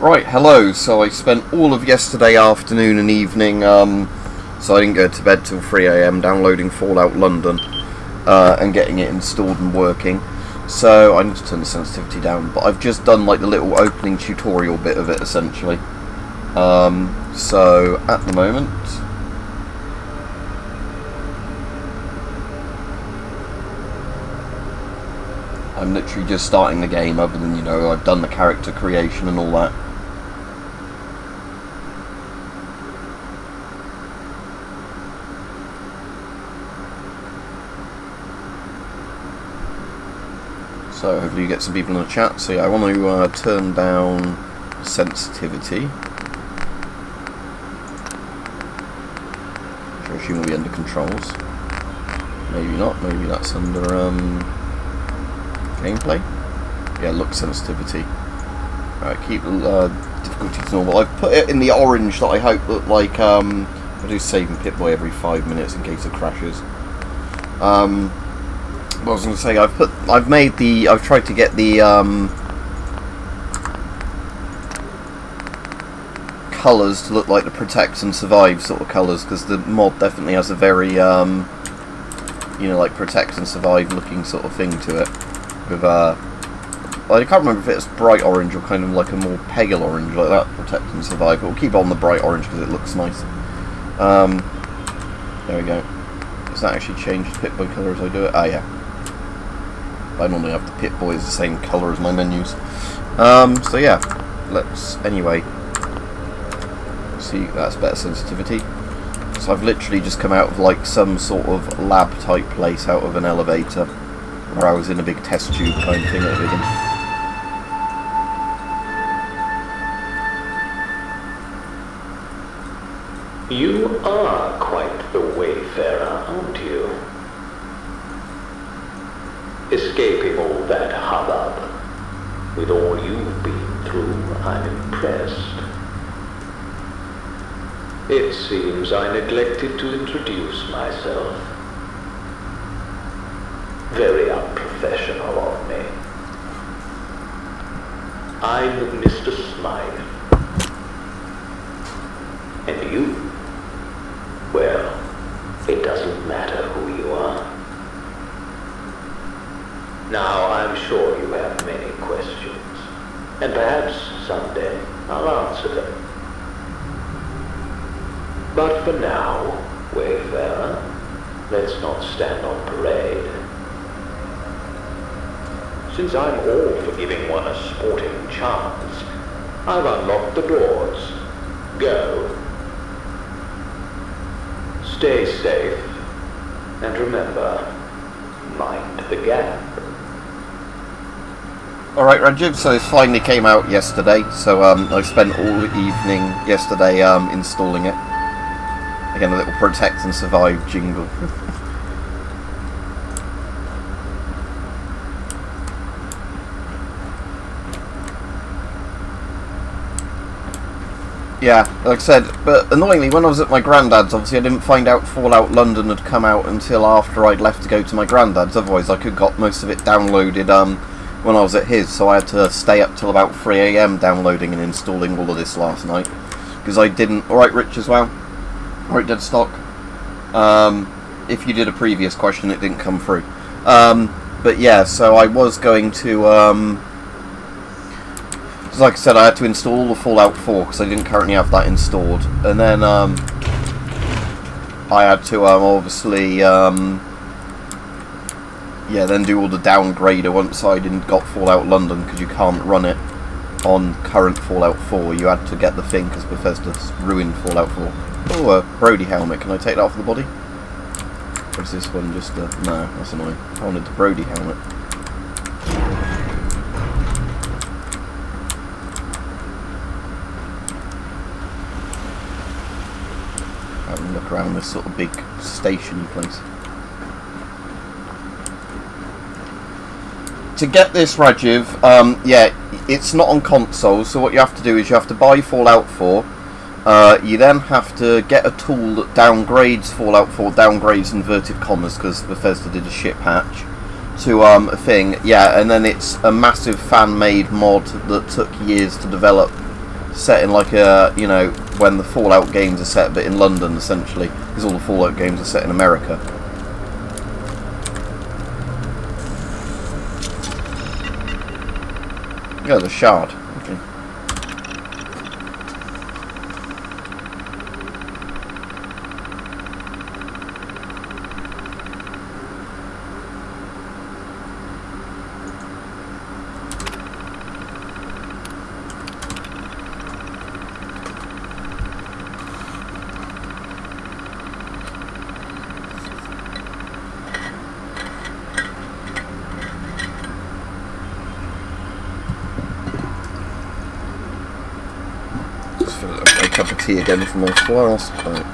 Right, hello. So I spent all of yesterday afternoon and evening, so I didn't go to bed till 3 AM, downloading Fallout London and getting it installed and working. So I need to turn the sensitivity down, but I've just done like the little opening tutorial bit of it essentially. So at the moment, I'm literally just starting the game, other than, you know, I've done the character creation and all that. So hopefully you get some people in the chat. So yeah, I want to turn down sensitivity, which I assume will be under controls. Maybe not, maybe that's under gameplay. Yeah, look sensitivity. Alright, keep difficulty to normal. I've put it in the orange that I hope that, like, I do save and Pip-Boy every 5 minutes in case it crashes. What I was going to say, I've tried to get the colours to look like the protect and survive sort of colours, because the mod definitely has a very you know, like protect and survive looking sort of thing to it. With well, I can't remember if it's bright orange or kind of like a more pale orange like that, protect and survive. But we'll keep on the bright orange because it looks nice. There we go. Does that actually change the Pip-Boy colour as I do it? Ah, yeah. I normally have the Pip-Boy as the same colour as my menus. So yeah, let's anyway see. That's better sensitivity. So I've literally just come out of like some sort of lab type place, out of an elevator, where I was in a big test tube kind of thing at the beginning. You are quite the wayfarer, aren't you? Escaping all that hubbub. With all you've been through, I'm impressed. It seems I neglected to introduce myself. Very unprofessional of me. I'm Mr. Smythe. And you? Well, it doesn't matter who you are. Now, I'm sure you have many questions, and perhaps someday I'll answer them. But for now, wayfarer, let's not stand on parade. Since I'm all for giving one a sporting chance, I've unlocked the doors. Go. Stay safe, and remember, mind the gap. Alright, Rajiv, so it finally came out yesterday, so I spent all the evening yesterday installing it. Again, a little protect and survive jingle. Yeah, like I said, but annoyingly, when I was at my granddad's, obviously I didn't find out Fallout London had come out until after I'd left to go to my granddad's, otherwise I could have got most of it downloaded when I was at his, so I had to stay up till about 3 AM downloading and installing all of this last night, because I didn't... Alright, Rich, as well? Alright, Deadstock? If you did a previous question, it didn't come through. But yeah, so I was going to... like I said, I had to install all the Fallout 4, because I didn't currently have that installed, and then I had to obviously... yeah, then do all the downgrader once I got Fallout London, because you can't run it on current Fallout 4. You had to get the thing because Bethesda's ruined Fallout 4. Oh, a Brody helmet. Can I take that off the body? Or is this one just a... No, that's annoying. I wanted the Brody helmet. Have a look around this sort of big station place. To get this, Rajiv, yeah, it's not on console, so what you have to do is you have to buy Fallout 4. You then have to get a tool that downgrades Fallout 4, downgrades inverted commas, because Bethesda did a shit patch, to a thing, yeah, and then it's a massive fan-made mod that took years to develop, set in like a, you know, when the Fallout games are set, but in London essentially, because all the Fallout games are set in America. Yeah, the shard. Okay. A cup of tea again from my flask. Right.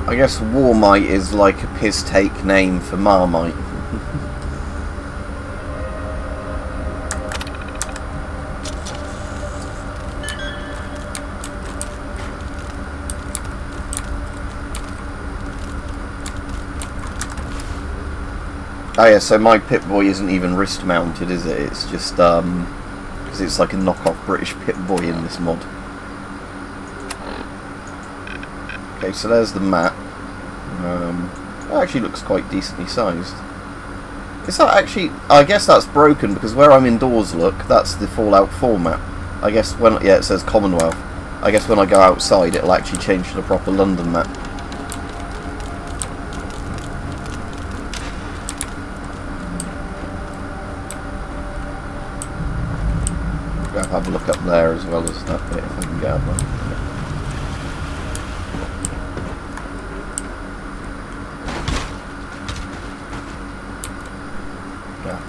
I guess Warmite is like a piss-take name for Marmite. Oh yeah, so my Pip-Boy isn't even wrist-mounted, is it? It's just, because it's like a knockoff British Pip-Boy in this mod. Okay, so there's the map. It actually looks quite decently sized. Is that actually... I guess that's broken, because where I'm indoors, look, that's the Fallout 4 map. I guess when... yeah, it says Commonwealth. I guess when I go outside, it'll actually change to the proper London map. I'll have a look up there as well as that bit, if I can get up there.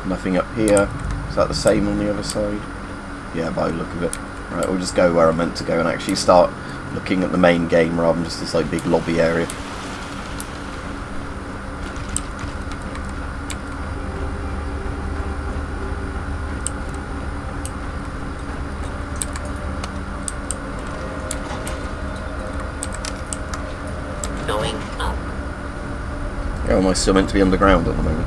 Nothing up here. Is that the same on the other side? Yeah, by the look of it. Right, we'll just go where I'm meant to go and actually start looking at the main game rather than just this like big lobby area. Going up. Oh, am I still meant to be underground at the moment?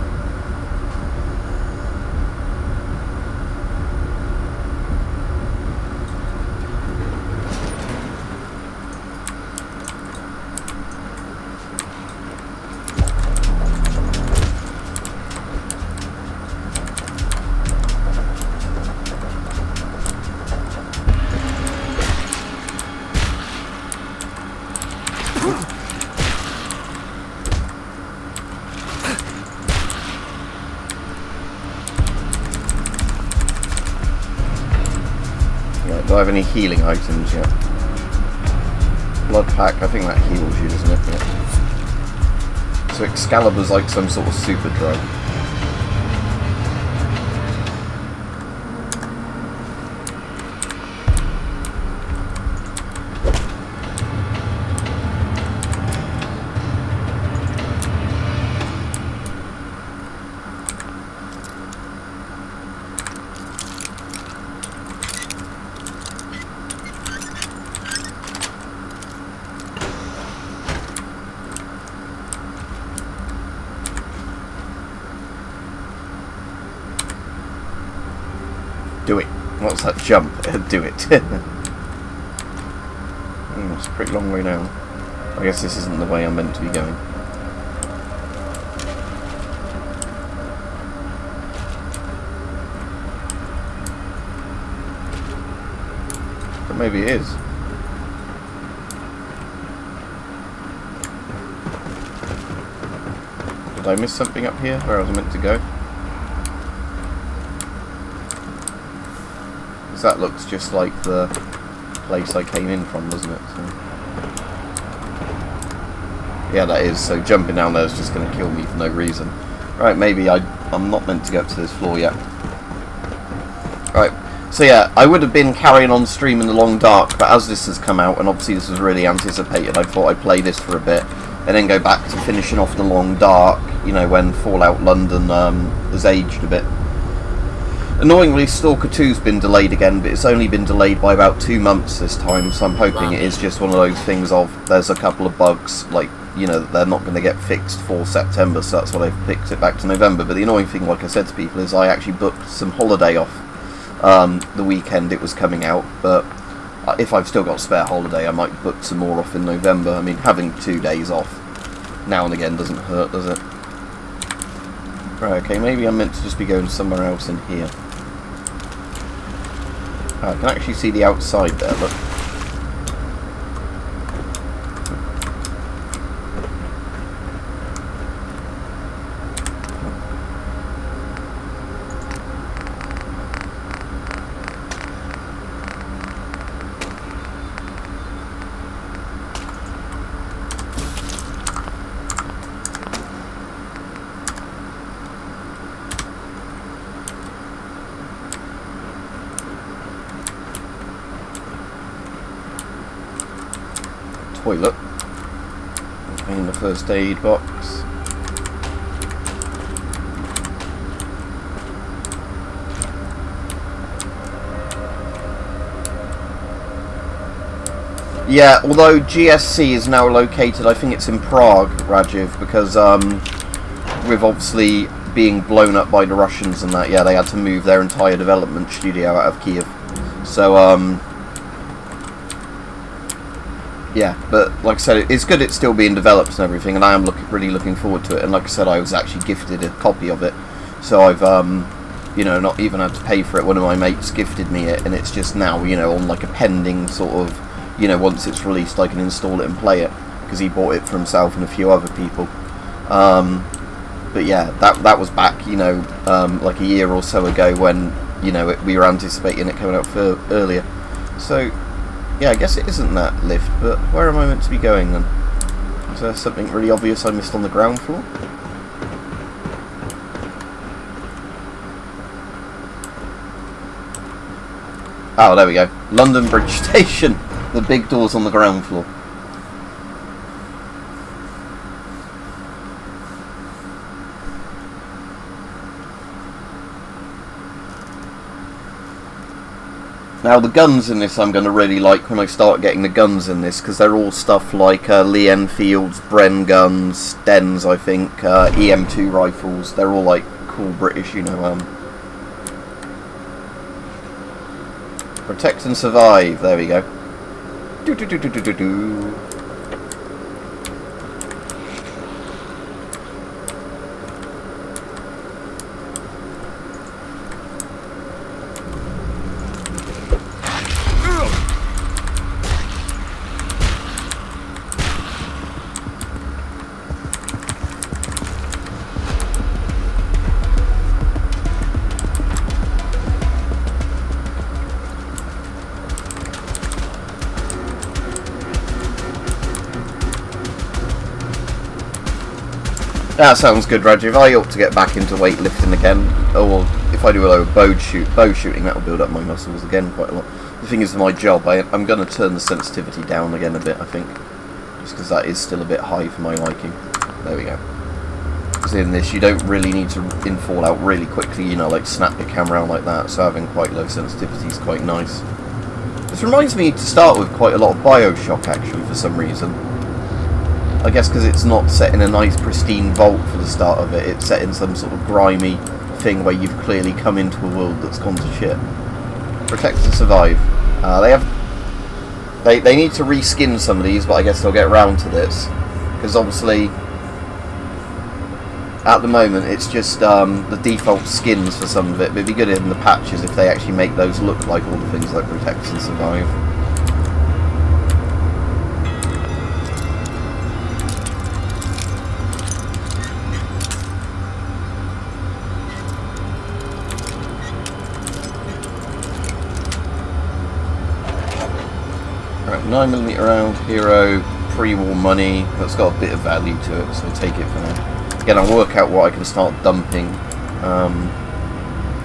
Do I have any healing items yet? Blood pack, I think that heals you, doesn't it? Yeah. So Excalibur's like some sort of super drug. Do it. What's that jump? Do it. It's a pretty long way down. I guess this isn't the way I'm meant to be going. But maybe it is. Did I miss something up here where I was meant to go? That looks just like the place I came in from, doesn't it? So. Yeah, that is. So jumping down there is just going to kill me for no reason. Right, maybe I'm not meant to go up to this floor yet. Right. So yeah, I would have been carrying on streaming The Long Dark, but as this has come out, and obviously this was really anticipated, I thought I'd play this for a bit, and then go back to finishing off The Long Dark, you know, when Fallout London has aged a bit. Annoyingly, Stalker 2's been delayed again, but it's only been delayed by about 2 months this time, so I'm hoping it is just one of those things of, there's a couple of bugs, like, you know, they're not going to get fixed for September, so that's why they've picked it back to November. But the annoying thing, like I said to people, is I actually booked some holiday off the weekend it was coming out, but if I've still got spare holiday, I might book some more off in November. I mean, having 2 days off now and again doesn't hurt, does it? Right, okay, maybe I'm meant to just be going somewhere else in here. I can actually see the outside there, look. Toilet. In the first aid box. Yeah, although GSC is now located, I think it's in Prague, Rajiv, because with obviously being blown up by the Russians and that, yeah, they had to move their entire development studio out of Kiev. So, yeah, but like I said, it's good it's still being developed and everything, and I am really looking forward to it. And like I said, I was actually gifted a copy of it, so I've, you know, not even had to pay for it. One of my mates gifted me it, and it's just now, you know, on like a pending sort of, you know, once it's released I can install it and play it, because he bought it for himself and a few other people. But yeah, that was back, you know, like a year or so ago when, you know, we were anticipating it coming out for earlier. So yeah, I guess it isn't that lift, but where am I meant to be going then? Is there something really obvious I missed on the ground floor? Oh, there we go. London Bridge Station. The big doors on the ground floor. Now the guns in this I'm going to really like when I start getting the guns in this, because they're all stuff like Lee Enfield's, Bren guns, Stens I think, EM2 rifles. They're all like cool British, you know, protect and survive, there we go. Do do do do do do do. That sounds good, Rajiv. I ought to get back into weightlifting again. Or if I do a load of bow shooting, that'll build up my muscles again quite a lot. The thing is, with my job, I'm going to turn the sensitivity down again a bit, I think. Just because that is still a bit high for my liking. There we go. Because in this, you don't really need to in Fallout really quickly, you know, like snap your camera out like that. So having quite low sensitivity is quite nice. This reminds me to start with quite a lot of Bioshock, actually, for some reason. I guess because it's not set in a nice pristine vault for the start of it, it's set in some sort of grimy thing where you've clearly come into a world that's gone to shit. Protect and survive. They need to reskin some of these, but I guess they'll get around to this. Because obviously, at the moment, it's just the default skins for some of it, but it'd be good in the patches if they actually make those look like all the things like Protect and Survive. Right, 9mm round, hero, pre-war money. That's got a bit of value to it, so I'll take it for now. Again, I'll work out what I can start dumping.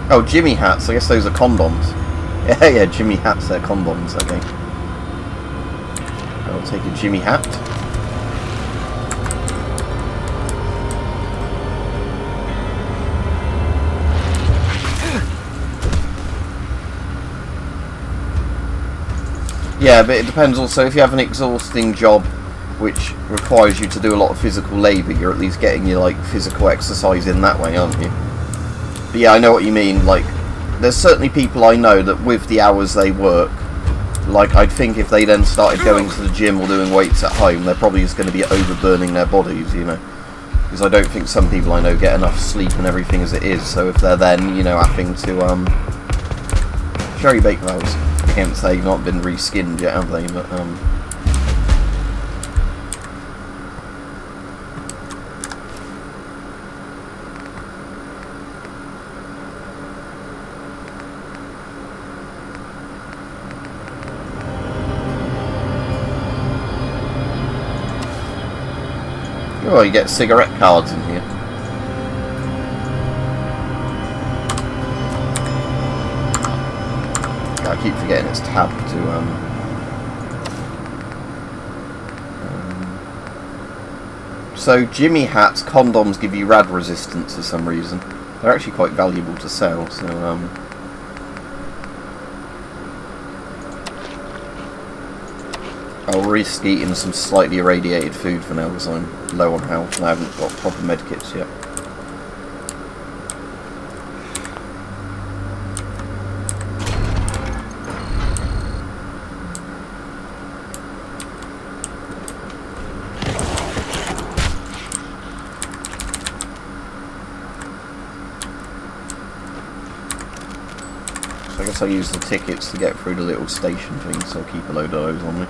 Oh, Jimmy hats. I guess those are condoms. Yeah, yeah, Jimmy hats. They're condoms. Okay. I'll take a Jimmy hat. Yeah, but it depends also. If you have an exhausting job which requires you to do a lot of physical labour, you're at least getting your like physical exercise in that way, aren't you? But yeah, I know what you mean. Like, there's certainly people I know that with the hours they work, like I'd think if they then started going to the gym or doing weights at home, they're probably just going to be overburning their bodies, you know. Because I don't think some people I know get enough sleep and everything as it is. So if they're then, you know, having to cherry baked those. I can't say they've not been reskinned yet, have they? But oh, you get cigarette cards in here. I keep forgetting it's tab to So Jimmy hats, condoms give you rad resistance for some reason. They're actually quite valuable to sell, so I'll risk eating some slightly irradiated food for now because I'm low on health and I haven't got proper medkits yet. So I guess I use the tickets to get through the little station thing, so I'll keep a load of those on me.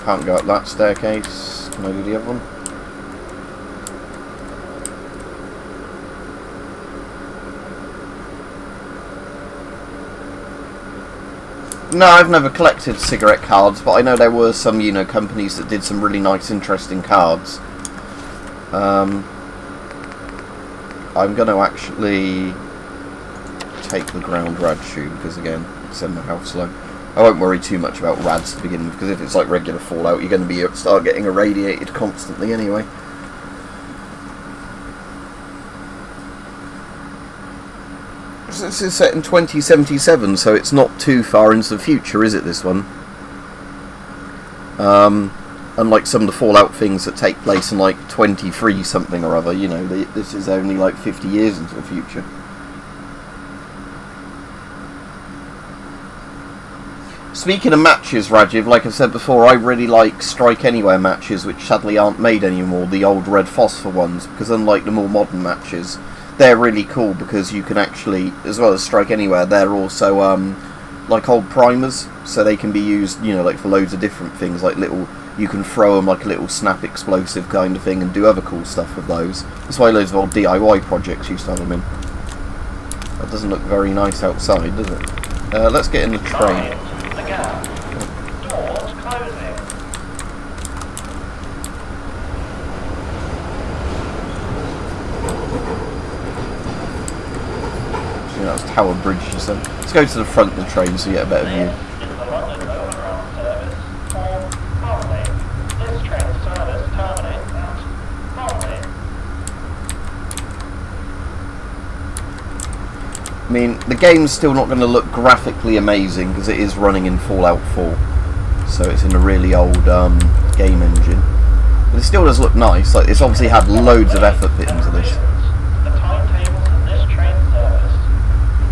Can't go up that staircase. Can I do the other one? No, I've never collected cigarette cards, but I know there were some, you know, companies that did some really nice, interesting cards. I'm going to actually take the ground rad shoe because, again, it's in my house slow. I won't worry too much about rads to begin with, because if it's like regular Fallout, you're going to start getting irradiated constantly anyway. This is set in 2077, so it's not too far into the future, is it, this one? Unlike some of the Fallout things that take place in like 23 something or other, you know, this is only like 50 years into the future. Speaking of matches, Rajiv, like I said before, I really like Strike Anywhere matches, which sadly aren't made anymore, the old Red Phosphor ones, because unlike the more modern matches, they're really cool because you can actually, as well as Strike Anywhere, they're also like old primers, so they can be used, you know, like for loads of different things, like little, you can throw them like a little snap explosive kind of thing and do other cool stuff with those. That's why loads of old DIY projects used to have them in. That doesn't look very nice outside, does it? Let's get in the train. Doors closing. Yeah, that was Tower Bridge, you said. Let's go to the front of the train so you get a better view. This is the London Overground service for Bromley. This train service terminates at Bromley. I mean, the game's still not going to look graphically amazing because it is running in Fallout 4, so it's in a really old game engine. But it still does look nice. Like, it's obviously had loads of effort put into this. The timetables of this train service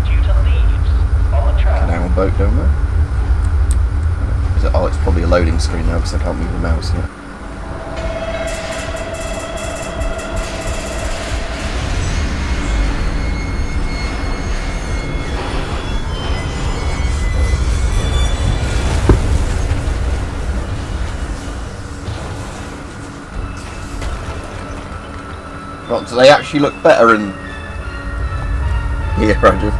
due to leaves on the track. Canal boat down there. Oh, it's probably a loading screen now because I can't move the mouse yet. Right, do they actually look better in here, Roger?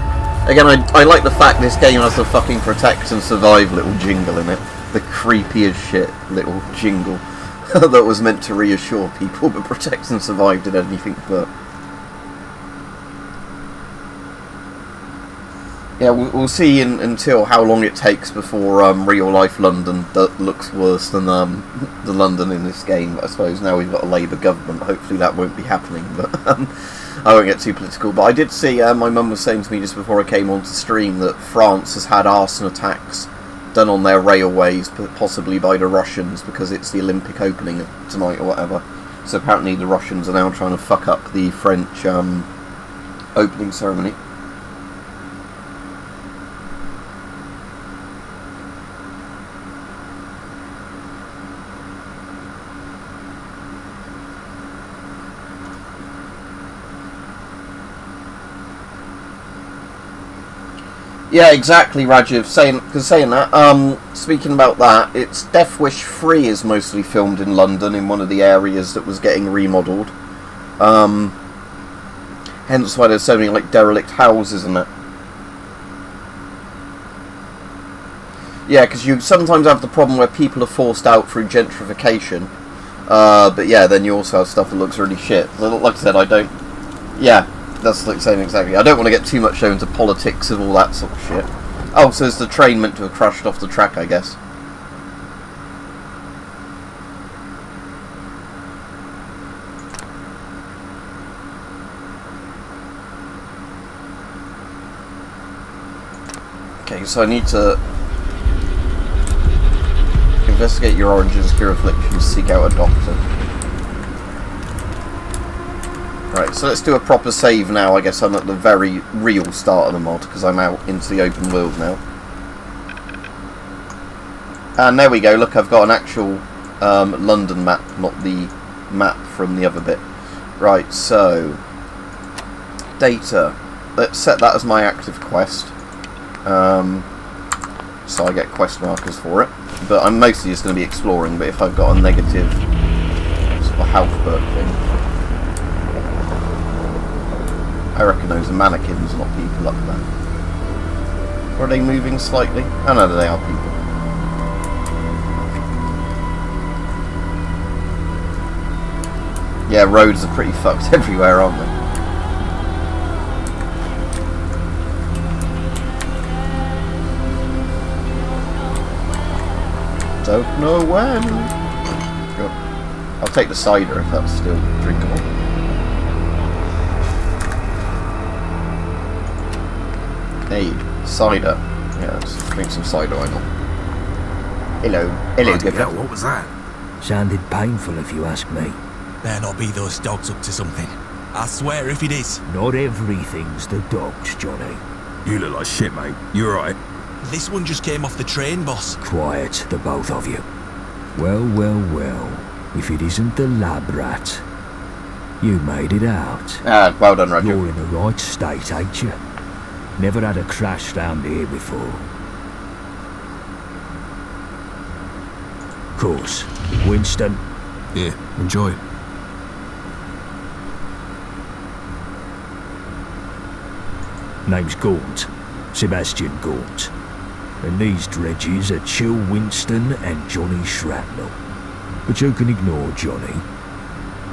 Again, I like the fact this game has the fucking protect and survive little jingle in it. The creepy as shit little jingle that was meant to reassure people, but protect and survive did anything but. Yeah, we'll see until how long it takes before real life London looks worse than the London in this game. I suppose now we've got a Labour government. Hopefully that won't be happening, but I won't get too political. But I did see my mum was saying to me just before I came on to stream that France has had arson attacks done on their railways, possibly by the Russians, because it's the Olympic opening tonight or whatever. So apparently the Russians are now trying to fuck up the French opening ceremony. Yeah, exactly, Rajiv. Saying that, speaking about that, it's Death Wish 3 is mostly filmed in London, in one of the areas that was getting remodelled. Hence why there's so many, like, derelict houses in it. Yeah, because you sometimes have the problem where people are forced out through gentrification. But yeah, then you also have stuff that looks really shit. Like I said, I don't... Yeah. That's like saying exactly. I don't want to get too much into politics of all that sort of shit. Oh, so is the train meant to have crashed off the track, I guess? Okay, so I need to investigate your origins, cure afflictions, seek out a doctor. Right, so let's do a proper save now. I guess I'm at the very real start of the mod, because I'm out into the open world now. And there we go, look, I've got an actual London map, not the map from the other bit. Right, so... data. Let's set that as my active quest. So I get quest markers for it. But I'm mostly just going to be exploring, but if I've got a negative sort of health perk thing... I reckon those are mannequins, not people up there. Or are they moving slightly? Oh no, they are people. Yeah, roads are pretty fucked everywhere, aren't they? Don't know when. I'll take the cider if that's still drinkable. Hey, cider. Yeah, let's drink some cider, why not? Hello, good. What was that? Sounded painful if you ask me. Better not be those dogs up to something. I swear if it is. Not everything's the dogs, Johnny. You look like shit, mate. You alright? This one just came off the train, boss. Quiet, the both of you. Well, well, well. If it isn't the lab rat. You made it out. Ah, well done, Roger. You're in the right state, ain't you? Never had a crash round here before. Course. Winston. Yeah, enjoy. Name's Gaunt. Sebastian Gaunt. And these dredges are Chill Winston and Johnny Shrapnel. But you can ignore Johnny.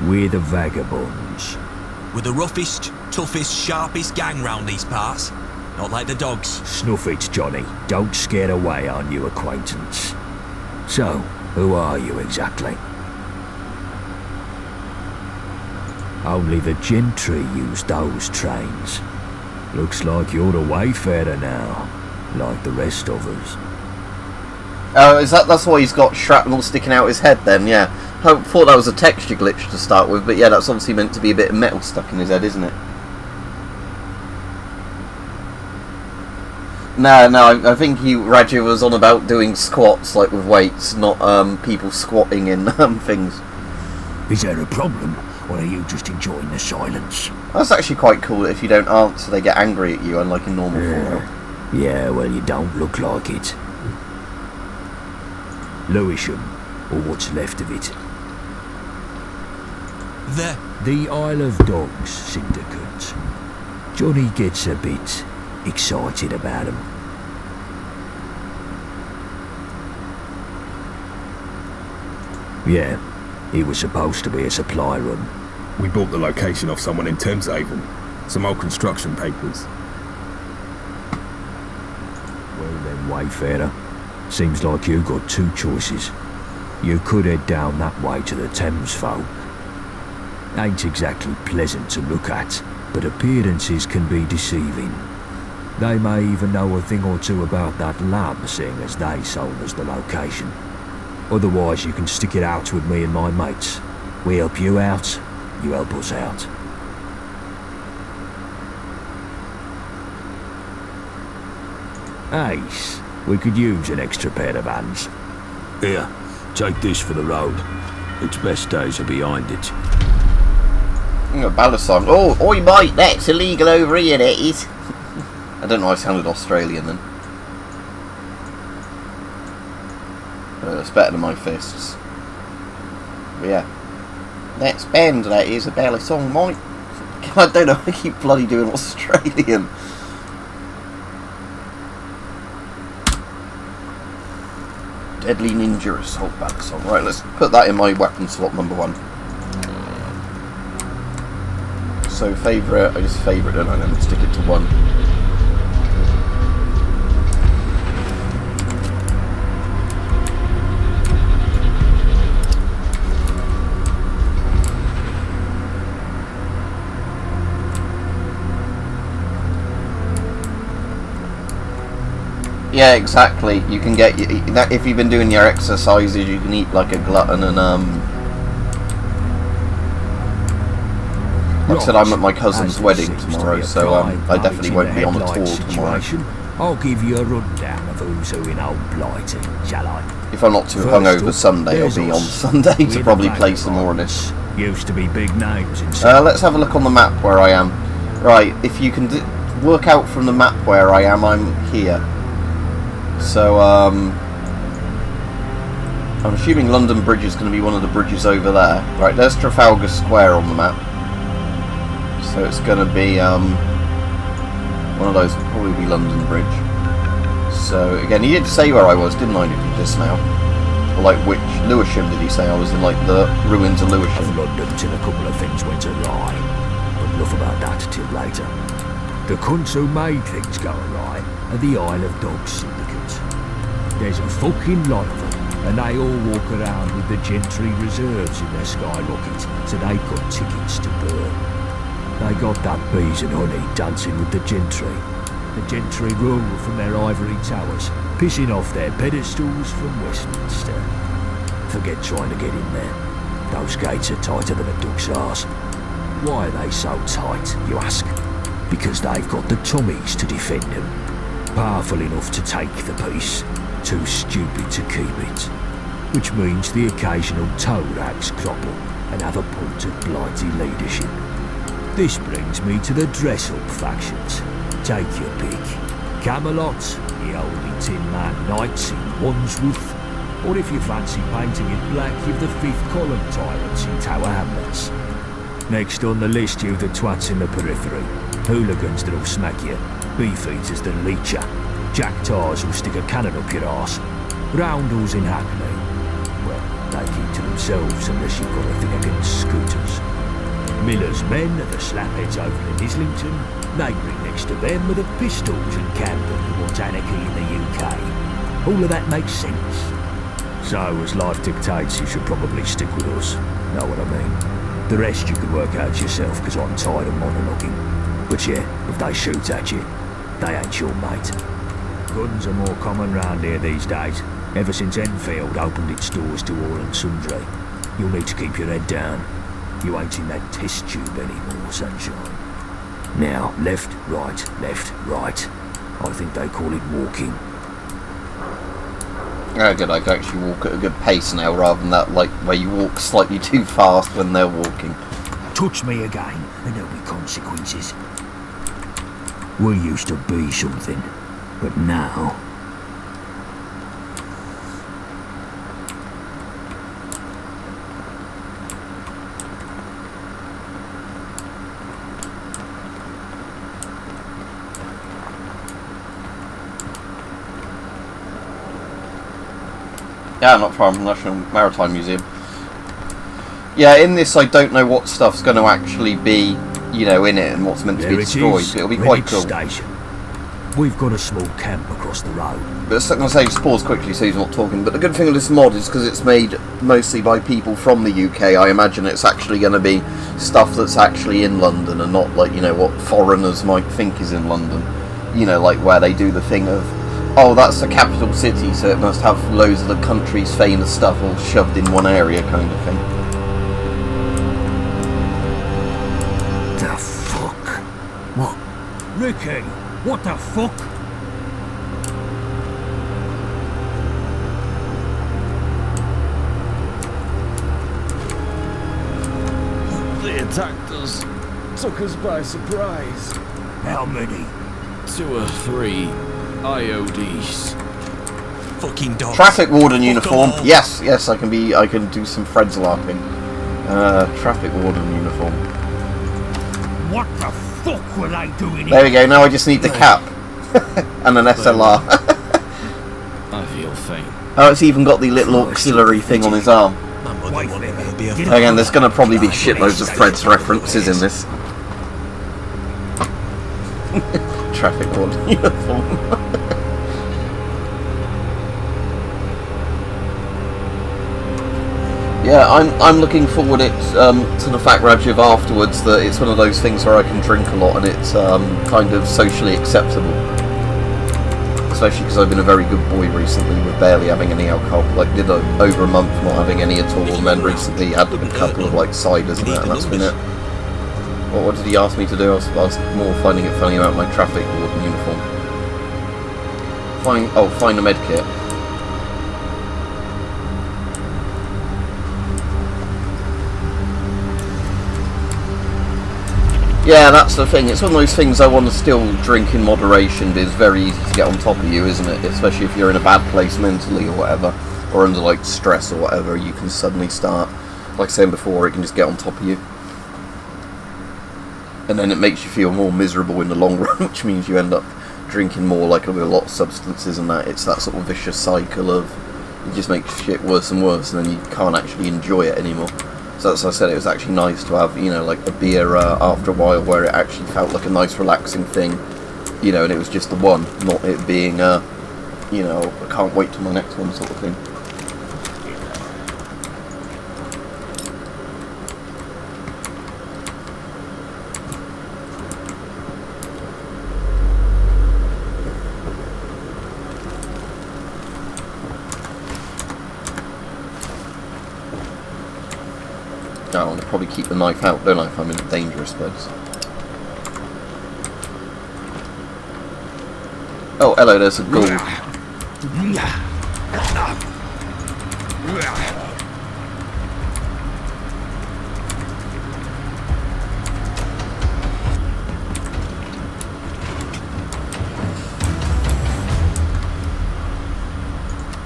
We're the vagabonds. We're the roughest, toughest, sharpest gang round these parts. Not like the dogs. Snuff it, Johnny. Don't scare away our new acquaintance. So, who are you exactly? Only the gentry use those trains. Looks like you're the wayfarer now, like the rest of us. Oh, that's why he's got shrapnel sticking out his head then, yeah. I thought that was a texture glitch to start with, but yeah, that's obviously meant to be a bit of metal stuck in his head, isn't it? No, I think Raja was on about doing squats, like with weights, not people squatting in things. Is there a problem, or are you just enjoying the silence? That's actually quite cool. If you don't answer, they get angry at you, unlike in normal Fallout. Yeah, well, you don't look like it. Lewisham, or what's left of it. The Isle of Dogs Syndicate. Johnny gets a bit excited about 'em. Yeah, it was supposed to be a supply run. We bought the location off someone in Thameshaven. Some old construction papers. Well then, Wayfarer, seems like you got two choices. You could head down that way to the Thames folk. Ain't exactly pleasant to look at, but appearances can be deceiving. They may even know a thing or two about that lab, seeing as they sold us the location. Otherwise, you can stick it out with me and my mates. We help you out, you help us out. Ace, we could use an extra pair of hands. Here, take this for the road. Its best days are behind it. A ballad song. Oh, oi mate, that's illegal over here, that is. I don't know, I sounded Australian then. It's better than my fists. But yeah. That's banned, that is, a ballad song, mate. I don't know, I keep bloody doing Australian. Deadly Ninja Assault ballad song. Right, let's put that in my weapon slot number 1. So favourite, I just favourite it and then stick it to 1. Yeah, exactly. You can get that if you've been doing your exercises. You can eat like a glutton, and like I said, I'm at my cousin's wedding tomorrow, so I definitely won't be on the tour tomorrow. I'll give you a rundown of who's who in old Blighty, shall I? If I'm not too hungover Sunday, I'll be on Sunday to probably play some more of this. Used to be big names in let's have a look on the map where I am. Right, if you can work out from the map where I am, I'm here. So, I'm assuming London Bridge is going to be one of the bridges over there. Right, there's Trafalgar Square on the map. So it's going to be, one of those, probably be London Bridge. So, again, he did say where I was, didn't I, just now? Or like which, Lewisham, did he say? I was in, like, the ruins of Lewisham. London till a couple of things went awry. But enough about that till later. The cunts who made things go awry are the Isle of Dogs Syndicate. There's a fucking lot of them, and they all walk around with the gentry reserves in their skyrocket, so they've got tickets to burn. They got that bees and honey dancing with the gentry. The gentry rule from their ivory towers, pissing off their pedestals from Westminster. Forget trying to get in there. Those gates are tighter than a duck's arse. Why are they so tight, you ask? Because they've got the Tommies to defend them. Powerful enough to take the peace, too stupid to keep it. Which means the occasional toe rags crop up and have a punt at Blighty leadership. This brings me to the dress-up factions. Take your pick. Camelot, the old Tin Man Knights in Wandsworth, or if you fancy painting it black, you've the Fifth Column Tyrants in Tower Hamlets. Next on the list, you've the twats in the periphery. Hooligans that'll smack you, beefeaters that'll leech you, jack tars who'll stick a cannon up your arse, roundels in Hackney. Well, they keep to themselves unless you've got a thing against scooters. Miller's men are the slapheads over in Islington. Neighbouring next to them are the Pistols in Camden who want anarchy in the UK. All of that makes sense. So, as life dictates, you should probably stick with us. Know what I mean? The rest you can work out yourself, because I'm tired of monologuing. But yeah, if they shoot at you, they ain't your mate. Guns are more common round here these days, ever since Enfield opened its doors to all and sundry. You'll need to keep your head down. You ain't in that test tube anymore, sunshine. Now, left, right, I think they call it walking. Oh good, I can actually walk at a good pace now, rather than that, like, where you walk slightly too fast when they're walking. Touch me again, and there'll be consequences. We used to be something, but now... Yeah, not far from the National Maritime Museum. Yeah, in this I don't know what stuff's going to actually be, you know, in it and what's meant to be There it destroyed. is, It'll be quite Redditch cool. Station. We've got a small camp across the road. But I'm going to say, just pause quickly so he's not talking. But the good thing with this mod is because it's made mostly by people from the UK, I imagine it's actually going to be stuff that's actually in London and not like, you know, what foreigners might think is in London. You know, like where they do the thing of, oh, that's the capital city, so it must have loads of the country's famous stuff all shoved in one area kind of thing. The fuck? What? Ricky, what the fuck? They attacked us. Took us by surprise. How many? 2 or 3 IODs. Fucking dog. Traffic warden Fuck uniform. all. Yes, yes, I can do some Fred's LARPing. Traffic warden uniform. What the fuck were they doing There we go, now I just need the cap. And an SLR. I feel faint. Oh, it's even got the little auxiliary thing on his arm. My mother wanted me to be a Again, there's going to probably be shitloads of Fred's references in this. Traffic warden uniform. Yeah, I'm looking forward to the fact, Rajiv, afterwards that it's one of those things where I can drink a lot and it's kind of socially acceptable. Especially because I've been a very good boy recently with barely having any alcohol. Like, did over a month not having any at all, and then recently had a couple of like ciders and that, and that's been it. What did he ask me to do? I was more finding it funny about my traffic warden uniform. Find a med kit. Yeah, that's the thing. It's one of those things I want to still drink in moderation, but it's very easy to get on top of you, isn't it? Especially if you're in a bad place mentally or whatever, or under like stress or whatever, you can suddenly start, like saying before, it can just get on top of you. And then it makes you feel more miserable in the long run, which means you end up drinking more, like with a lot of substances and that. It's that sort of vicious cycle of, it just makes shit worse and worse, and then you can't actually enjoy it anymore. So as I said, it was actually nice to have, you know, like a beer after a while where it actually felt like a nice relaxing thing, you know, and it was just the one, not it being, you know, I can't wait till my next one sort of thing. I want to probably keep the knife out, don't I, if I'm in a dangerous place. Oh, hello, there's a gold.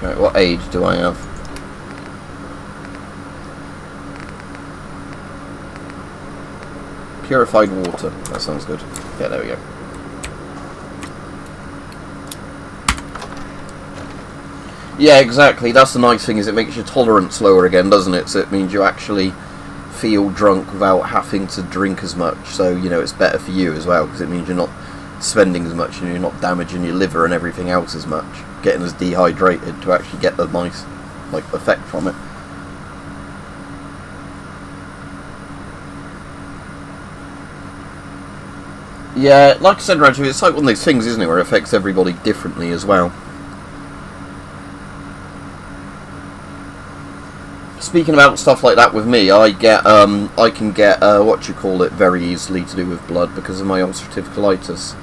Right, what age do I have? Purified water. That sounds good. Yeah, there we go. Yeah, exactly. That's the nice thing, is it makes your tolerance lower again, doesn't it? So it means you actually feel drunk without having to drink as much. So, you know, it's better for you as well, because it means you're not spending as much and you're not damaging your liver and everything else as much. Getting as dehydrated to actually get the nice, like, effect from it. Yeah, like I said, Raju, it's like one of those things, isn't it, where it affects everybody differently as well. Speaking about stuff like that with me, I can get very easily to do with blood because of my ulcerative colitis.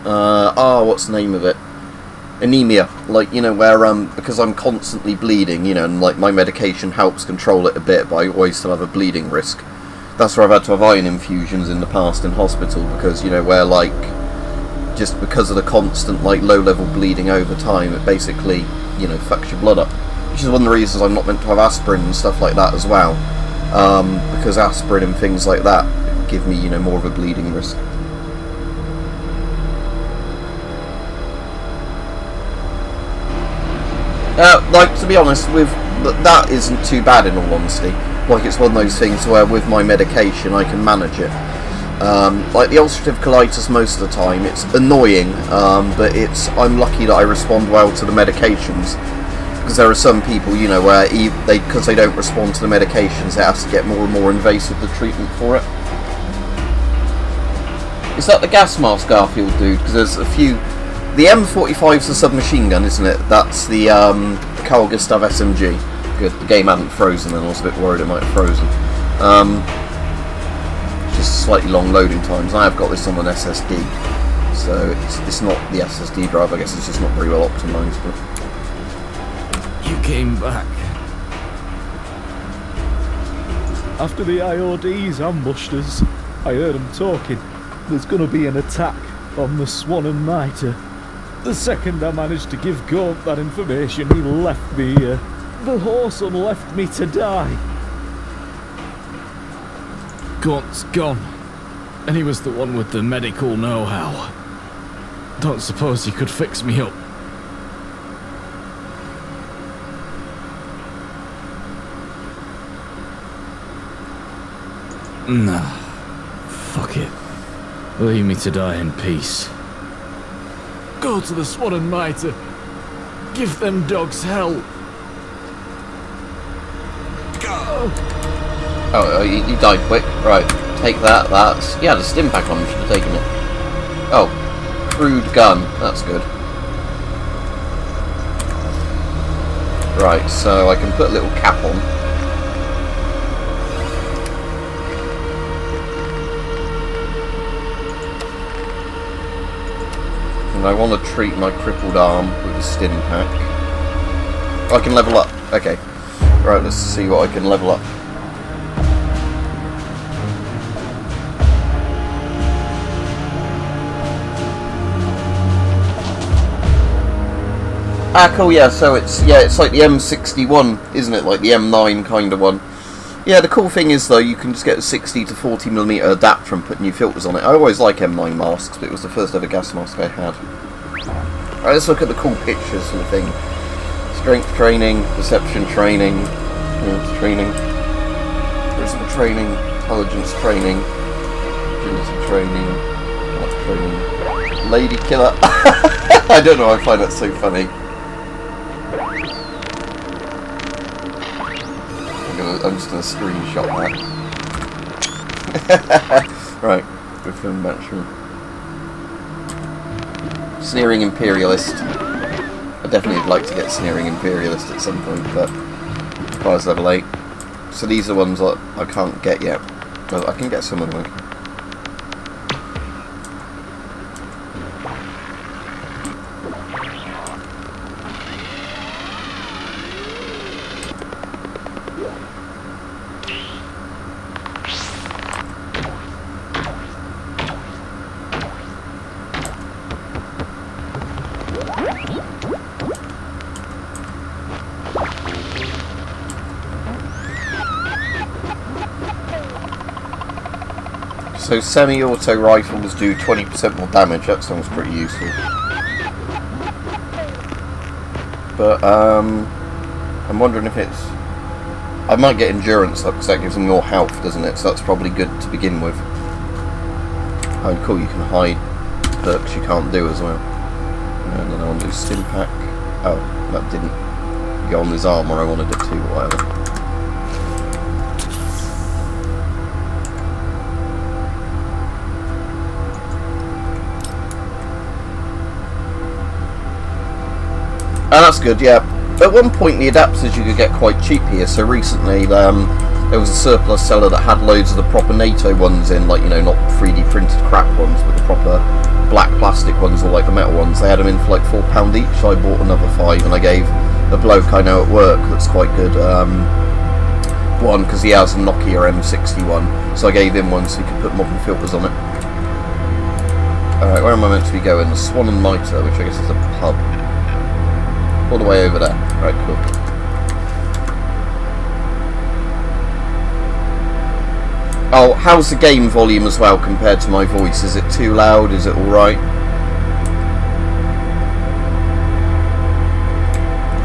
What's the name of it? Anemia, like, you know, where because I'm constantly bleeding, you know, and like my medication helps control it a bit, but I always still have a bleeding risk. That's where I've had to have iron infusions in the past in hospital, because, you know, where, like, just because of the constant, like, low-level bleeding over time, it basically, you know, fucks your blood up. Which is one of the reasons I'm not meant to have aspirin and stuff like that as well. Because aspirin and things like that give me, you know, more of a bleeding risk. Like, to be honest, with that isn't too bad in all honesty. Like, it's one of those things where with my medication I can manage it. Like the ulcerative colitis, most of the time it's annoying, but I'm lucky that I respond well to the medications, because there are some people, you know, where because they don't respond to the medications, it has to get more and more invasive, the treatment for it. Is that the gas mask, Garfield, dude? Because there's a few. The M45's the submachine gun, isn't it? That's the Carl Gustav SMG. Good, the game hadn't frozen, and I was a bit worried it might have frozen. Just slightly long loading times. I have got this on an SSD, so it's not the SSD drive. I guess it's just not very well optimised. But You came back. After the IODs ambushed us, I heard them talking. There's gonna be an attack on the Swan and Mitre. The second I managed to give Gaunt that information, he left me here. The whoreson left me to die. Gaunt's gone. And he was the one with the medical know-how. Don't suppose he could fix me up. Nah. Fuck it. Leave me to die in peace. Go to the Swan and Mitre. Give them dogs hell. oh, you died quick. Right, take that. Yeah, the stim pack on. Should have taken it. Oh, crude gun. That's good. Right, so I can put a little cap on. And I want to treat my crippled arm with a stim pack. I can level up. Okay. Right, let's see what I can level up. Ah, cool, yeah, so it's like the M61, isn't it? Like the M9 kind of one. Yeah, the cool thing is, though, you can just get a 60 to 40mm adapter and put new filters on it. I always like M9 masks, but it was the first ever gas mask I had. Alright, let's look at the cool pictures for the thing. Strength training, perception training, training, charisma training, intelligence training, agility training, art training, lady killer. I don't know, I find that so funny. I'm just going to screenshot that. Right, good film battery. Sneering Imperialist. I definitely would like to get Sneering Imperialist at some point, but requires level 8. So these are ones that I can't get yet. Well, I can get some of them. So semi-auto rifles do 20% more damage. That sounds pretty useful. But I'm wondering if it's... I might get endurance up because that gives them more health, doesn't it? So that's probably good to begin with. Oh, cool, you can hide perks you can't do as well. And then I want to do stim pack. Oh, that didn't go on this arm where I wanted it to, or whatever. And that's good, yeah. At one point the adapters you could get quite cheap here, so recently there was a surplus seller that had loads of the proper NATO ones in, like, you know, not 3D printed crap ones, but the proper black plastic ones, or like the metal ones. They had them in for like £4 each, so I bought another 5, and I gave a bloke I know at work that's quite good one, because he has a Nokia M61, so I gave him one so he could put modern filters on it. Alright, where am I meant to be going? The Swan and Mitre, which I guess is a pub. All the way over there. Right, cool. Oh, how's the game volume as well compared to my voice? Is it too loud? Is it alright?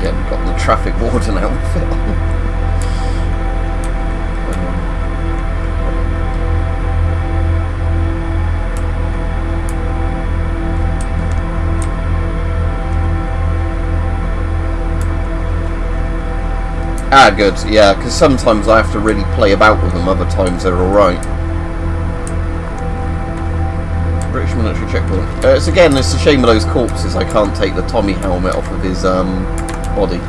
Again, we've got the traffic warden outfit on. Ah, good, yeah, because sometimes I have to really play about with them, other times they're alright. British military checkpoint. It's a shame of those corpses, I can't take the Tommy helmet off of his body.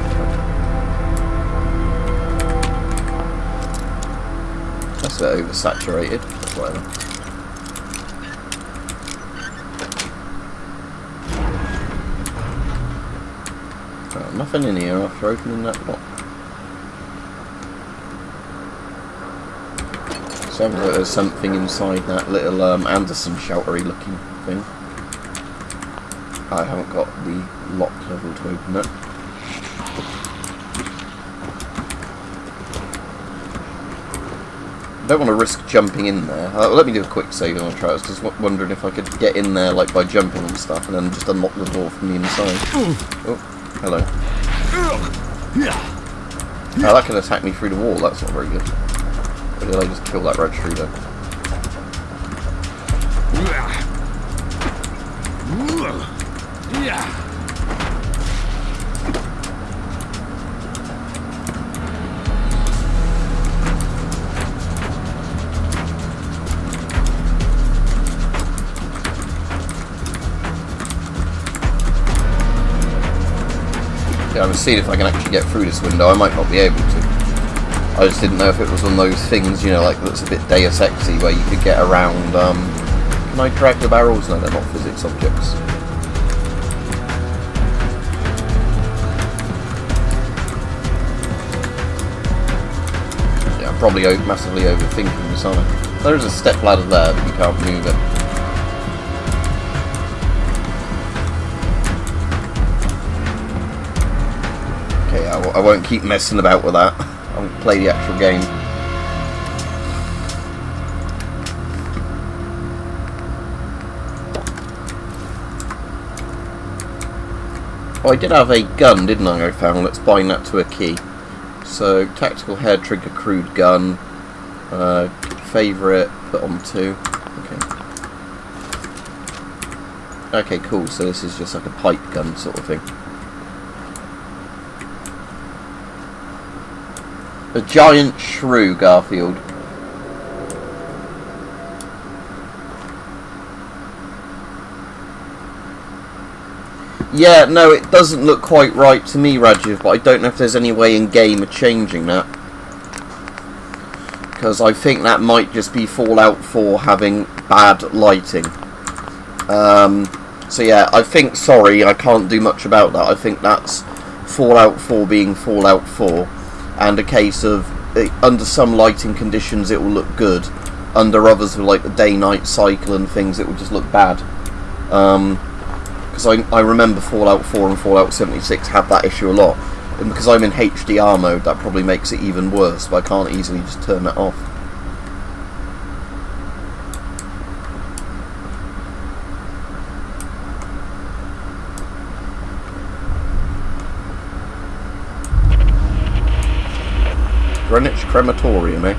That's a bit oversaturated, but whatever. Oh, nothing in here after opening that lock. Sounds like there's something inside that little Anderson sheltery looking thing. I haven't got the lock level to open it. I don't want to risk jumping in there. Let me do a quick save and I'll try it. I was just wondering if I could get in there like by jumping and stuff and then just unlock the door from the inside. Oh, hello. Oh, that can attack me through the wall, that's not very good. Or did I just kill that red shooter? Yeah, I'm seeing if I can actually get through this window. I might not be able to. I just didn't know if it was one of those things, you know, like that's a bit Deus Ex-y where you could get around. Can I drag the barrels? No, they're not physics objects. Yeah, I'm probably massively overthinking this, aren't I? There's a step ladder there, but you can't move it. Okay, I won't keep messing about with that. I'll play the actual game. Oh, I did have a gun, didn't I found? Let's bind that to a key. So, tactical hair trigger crude gun. Favourite, put on 2. Okay. Okay, cool. So this is just like a pipe gun sort of thing. A giant shrew, Garfield. Yeah, no, it doesn't look quite right to me, Rajiv, but I don't know if there's any way in game of changing that. Because I think that might just be Fallout 4 having bad lighting. So yeah, I think, sorry, I can't do much about that. I think that's Fallout 4 being Fallout 4. And a case of, under some lighting conditions it will look good. Under others, with like the day-night cycle and things, it will just look bad. Because I remember Fallout 4 and Fallout 76 have that issue a lot. And because I'm in HDR mode, that probably makes it even worse, but I can't easily just turn that off. Greenwich Crematorium, eh?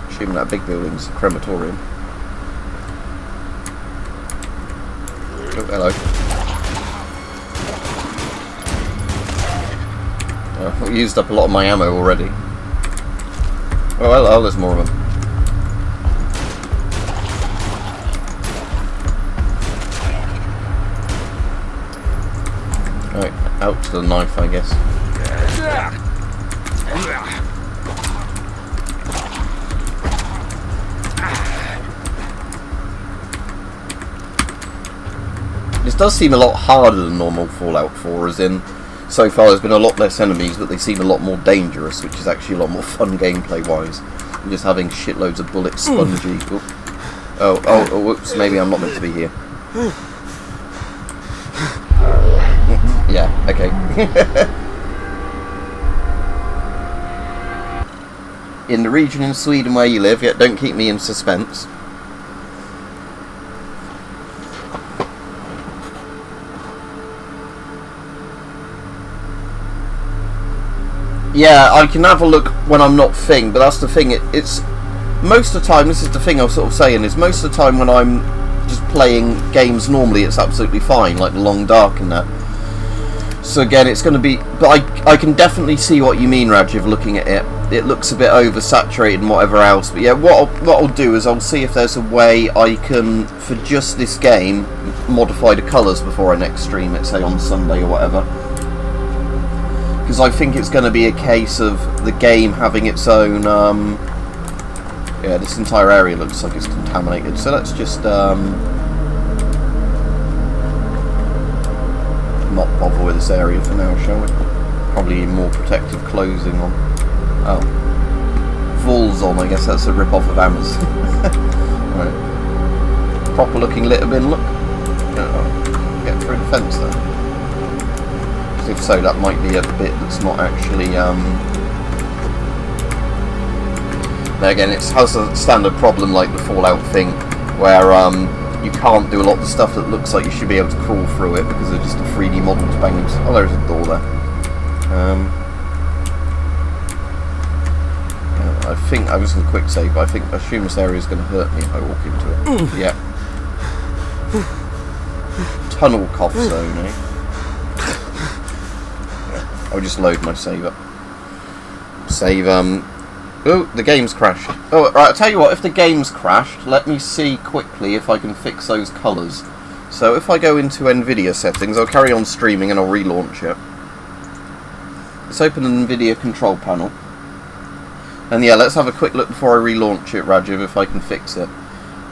Assuming that big building's a crematorium. Oh, hello. I've used up a lot of my ammo already. Oh, hello, there's more of them. Right, out to the knife, I guess. This does seem a lot harder than normal Fallout 4, as in, so far there's been a lot less enemies, but they seem a lot more dangerous, which is actually a lot more fun gameplay-wise. And just having shitloads of bullets, spongy... Oh, whoops, maybe I'm not meant to be here. Yeah, okay. in the region in Sweden where you live. Yet don't keep me in suspense. Yeah, I can have a look when I'm not thing, but that's the thing. It's most of the time. This is the thing I was sort of saying. Is most of the time when I'm just playing games normally, it's absolutely fine, like the Long Dark and that. So again, it's going to be. But I can definitely see what you mean, Rajiv. Looking at it, it looks a bit oversaturated and whatever else. But yeah, what I'll do is I'll see if there's a way I can, for just this game, modify the colours before I next stream it, say on Sunday or whatever. Because I think it's going to be a case of the game having its own. Yeah, this entire area looks like it's contaminated. So let's just not bother with this area for now, shall we? Probably need more protective clothing on. Oh, Vols on. I guess that's a rip off of Hammers. Right. Proper looking litter bin. Look. Get through the fence there. If so, that might be a bit that's not actually. There again, it has a standard problem like the Fallout thing, where you can't do a lot of the stuff that looks like you should be able to crawl through it because they're just a 3D model to bang into. Oh, there's a door there. I think I was going to quick save, but I assume this area is going to hurt me if I walk into it. Yeah. Tunnel cough zone, eh? I'll just load my save up. Save, oh, the game's crashed. Oh, right, I'll tell you what, if the game's crashed, let me see quickly if I can fix those colours. So if I go into NVIDIA settings, I'll carry on streaming and I'll relaunch it. Let's open the NVIDIA control panel. And yeah, let's have a quick look before I relaunch it, Rajiv, if I can fix it.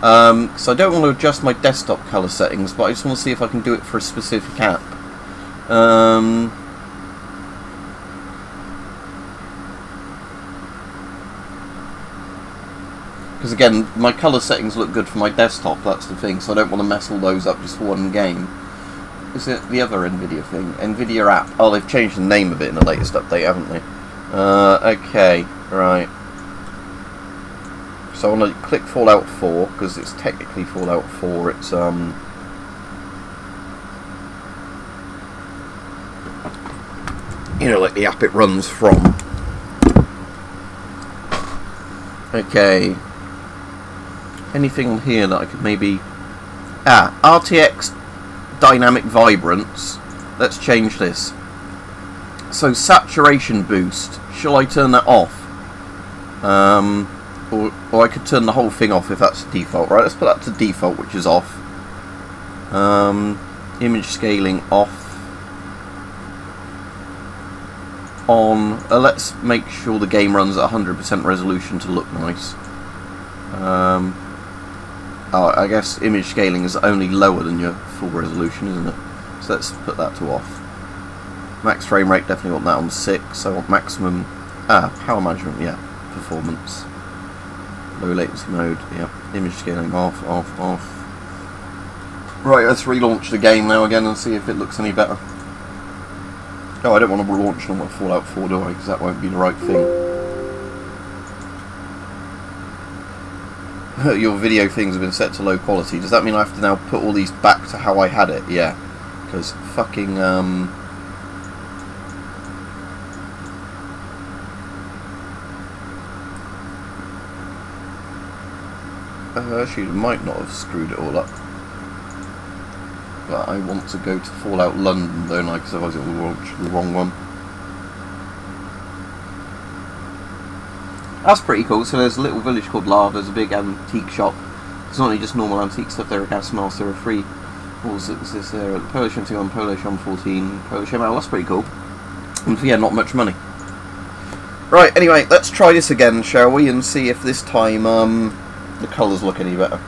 So I don't want to adjust my desktop colour settings, but I just want to see if I can do it for a specific app. Because again, my colour settings look good for my desktop, that's the thing, so I don't want to mess all those up just for one game. Is it the other NVIDIA thing? NVIDIA app. Oh, they've changed the name of it in the latest update, haven't they? Okay, right. So I want to click Fallout 4, because it's technically Fallout 4, it's, you know, like the app it runs from. Okay. Anything on here that I could maybe... RTX Dynamic Vibrance. Let's change this. So, Saturation Boost. Shall I turn that off? Or I could turn the whole thing off if that's default. Right, let's put that to default, which is off. Image scaling off. On. Let's make sure the game runs at 100% resolution to look nice. Oh, I guess image scaling is only lower than your full resolution, isn't it? So let's put that to off. Max frame rate, definitely want that on 6. I want maximum power management, yeah. Performance. Low latency mode, yeah. Image scaling off. Right, let's relaunch the game now again and see if it looks any better. Oh, I don't want to relaunch on my Fallout 4, do I? Because that won't be the right thing. Your video things have been set to low quality. Does that mean I have to now put all these back to how I had it? Yeah. Because fucking, actually, it might not have screwed it all up. But I want to go to Fallout London, don't I? Because otherwise it will launch the wrong one. That's pretty cool. So there's a little village called Lava. There's a big antique shop. It's not only just normal antique stuff. There are gas masks. There are free. What was this? There Polish M2 Polish M14, Polish ML. That's pretty cool. And yeah, not much money. Right. Anyway, let's try this again, shall we? And see if this time the colours look any better.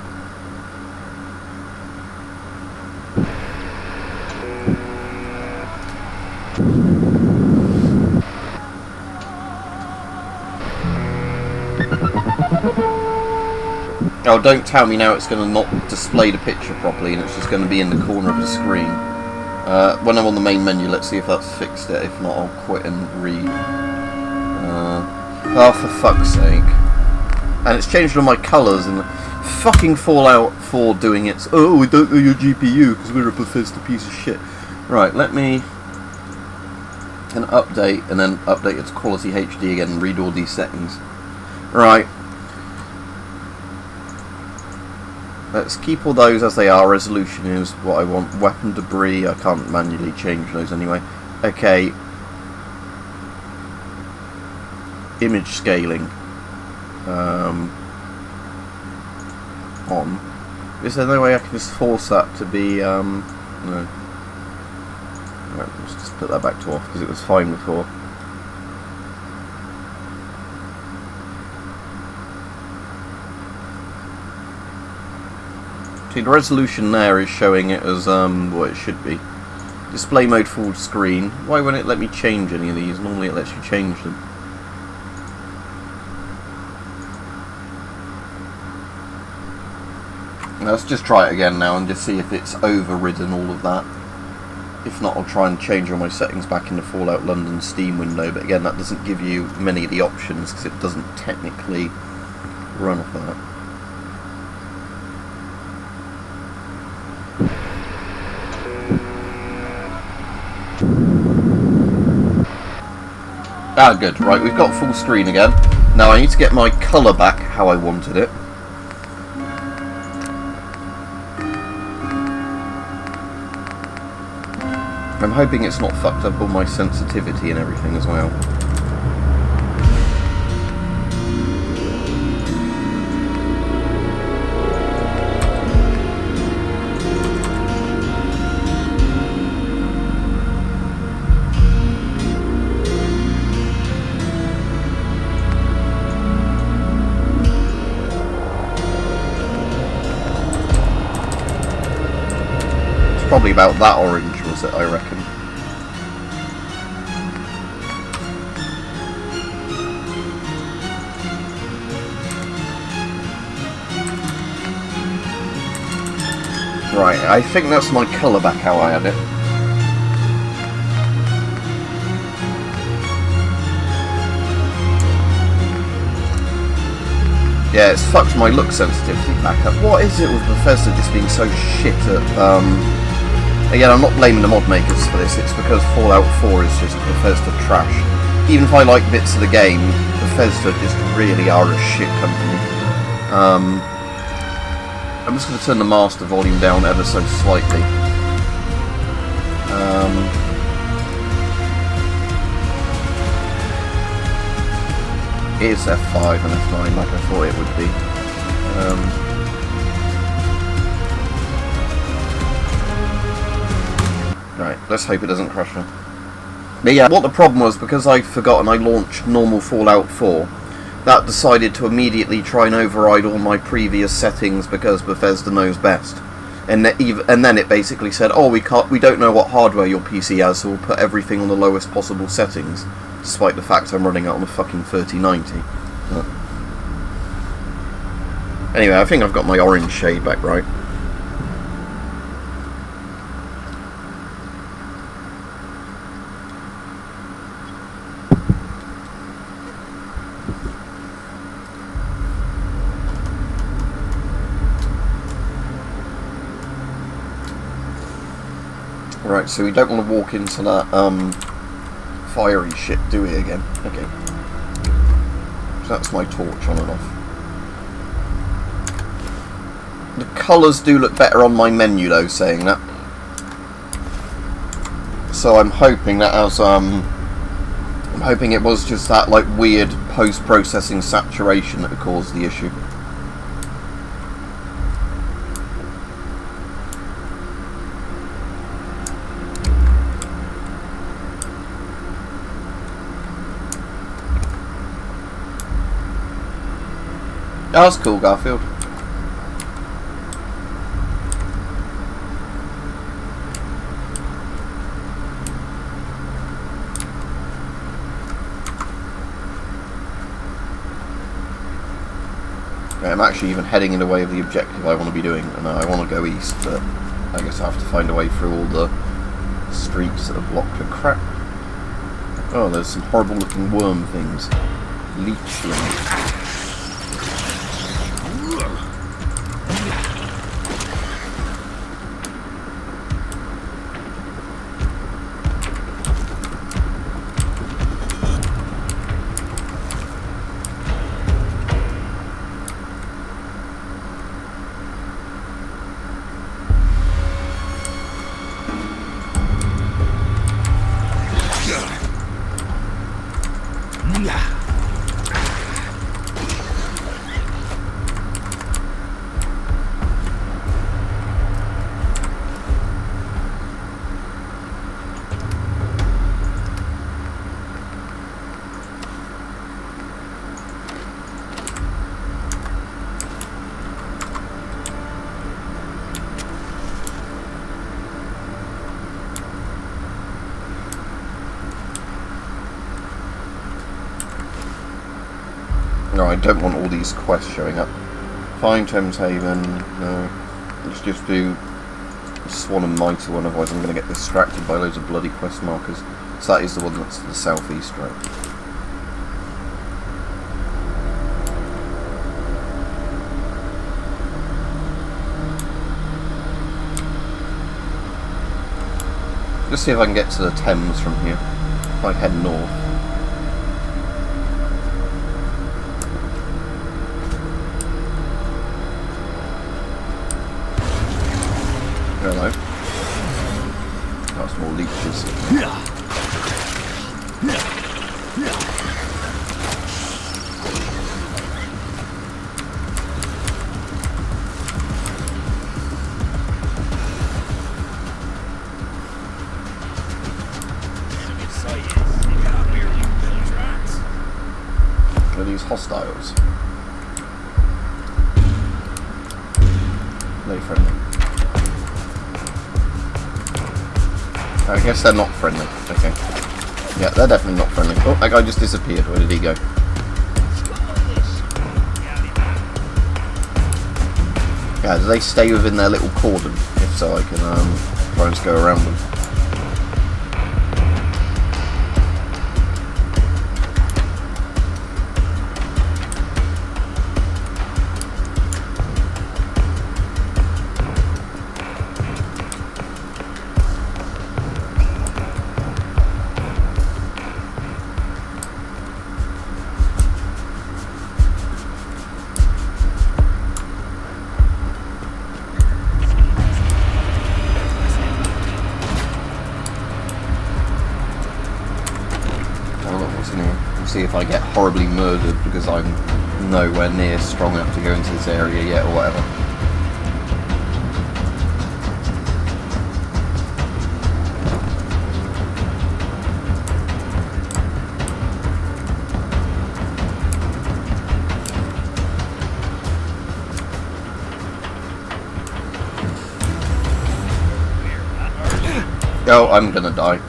Oh, don't tell me now it's going to not display the picture properly and it's just going to be in the corner of the screen. When I'm on the main menu, let's see if that's fixed it. If not, I'll quit and read. Oh, for fuck's sake. And it's changed all my colours, and fucking Fallout 4 doing its, oh, we don't know your GPU because we're a Bethesda piece of shit. Right, let me an update, and then update it to quality HD again and read all these settings. Right. Let's keep all those as they are. Resolution is what I want. Weapon debris, I can't manually change those anyway. Okay. Image scaling. On. Is there no way I can just force that to be, no. Right, let's just put that back to off because it was fine before. See, the resolution there is showing it as what it should be. Display mode full screen. Why won't it let me change any of these? Normally it lets you change them. Let's just try it again now and just see if it's overridden all of that. If not, I'll try and change all my settings back in the Fallout London Steam window, but again, that doesn't give you many of the options because it doesn't technically run off that. Ah, good. Right, we've got full screen again. Now I need to get my colour back how I wanted it. I'm hoping it's not fucked up all my sensitivity and everything as well. It's probably about that orange, was it, I reckon. Right, I think that's my colour back how I had it. Yeah, it's fucked my look sensitivity back up. What is it with Bethesda just being so shit at... Again, I'm not blaming the mod makers for this, it's because Fallout 4 is just Bethesda trash. Even if I like bits of the game, Bethesda just really are a shit company. I'm just going to turn the master volume down ever so slightly. It is F5 and F9 like I thought it would be. Right, let's hope it doesn't crash now. But yeah, what the problem was, because I'd forgotten I launched normal Fallout 4, that decided to immediately try and override all my previous settings because Bethesda knows best. And then it basically said, oh, we don't know what hardware your PC has, so we'll put everything on the lowest possible settings, despite the fact I'm running it on a fucking 3090. Anyway, I think I've got my orange shade back right. Right, so we don't want to walk into that fiery shit, do we, again? Okay. So that's my torch on and off. The colours do look better on my menu though, saying that. So I'm hoping that as I'm hoping it was just that like weird post-processing saturation that caused the issue. That was cool, Garfield. Okay, I'm actually even heading in the way of the objective I want to be doing, and I want to go east, but I guess I have to find a way through all the streets that are blocked with crap. Oh, there's some horrible looking worm things. Leechland. No, I don't want all these quests showing up. Find Thames Haven, no. Let's just do Swan and Mitre one, otherwise I'm going to get distracted by loads of bloody quest markers. So that is the one that's to the southeast, right? Let's see if I can get to the Thames from here. If I head north. Hello. That's more leeches. Are these hostiles? Are they friendly? I guess they're not friendly. Okay. Yeah, they're definitely not friendly. Oh, that guy just disappeared. Where did he go? Yeah, do they stay within their little cordon? If so, I can try and go around them. See if I get horribly murdered because I'm nowhere near strong enough to go into this area yet or whatever. Oh, I'm gonna die.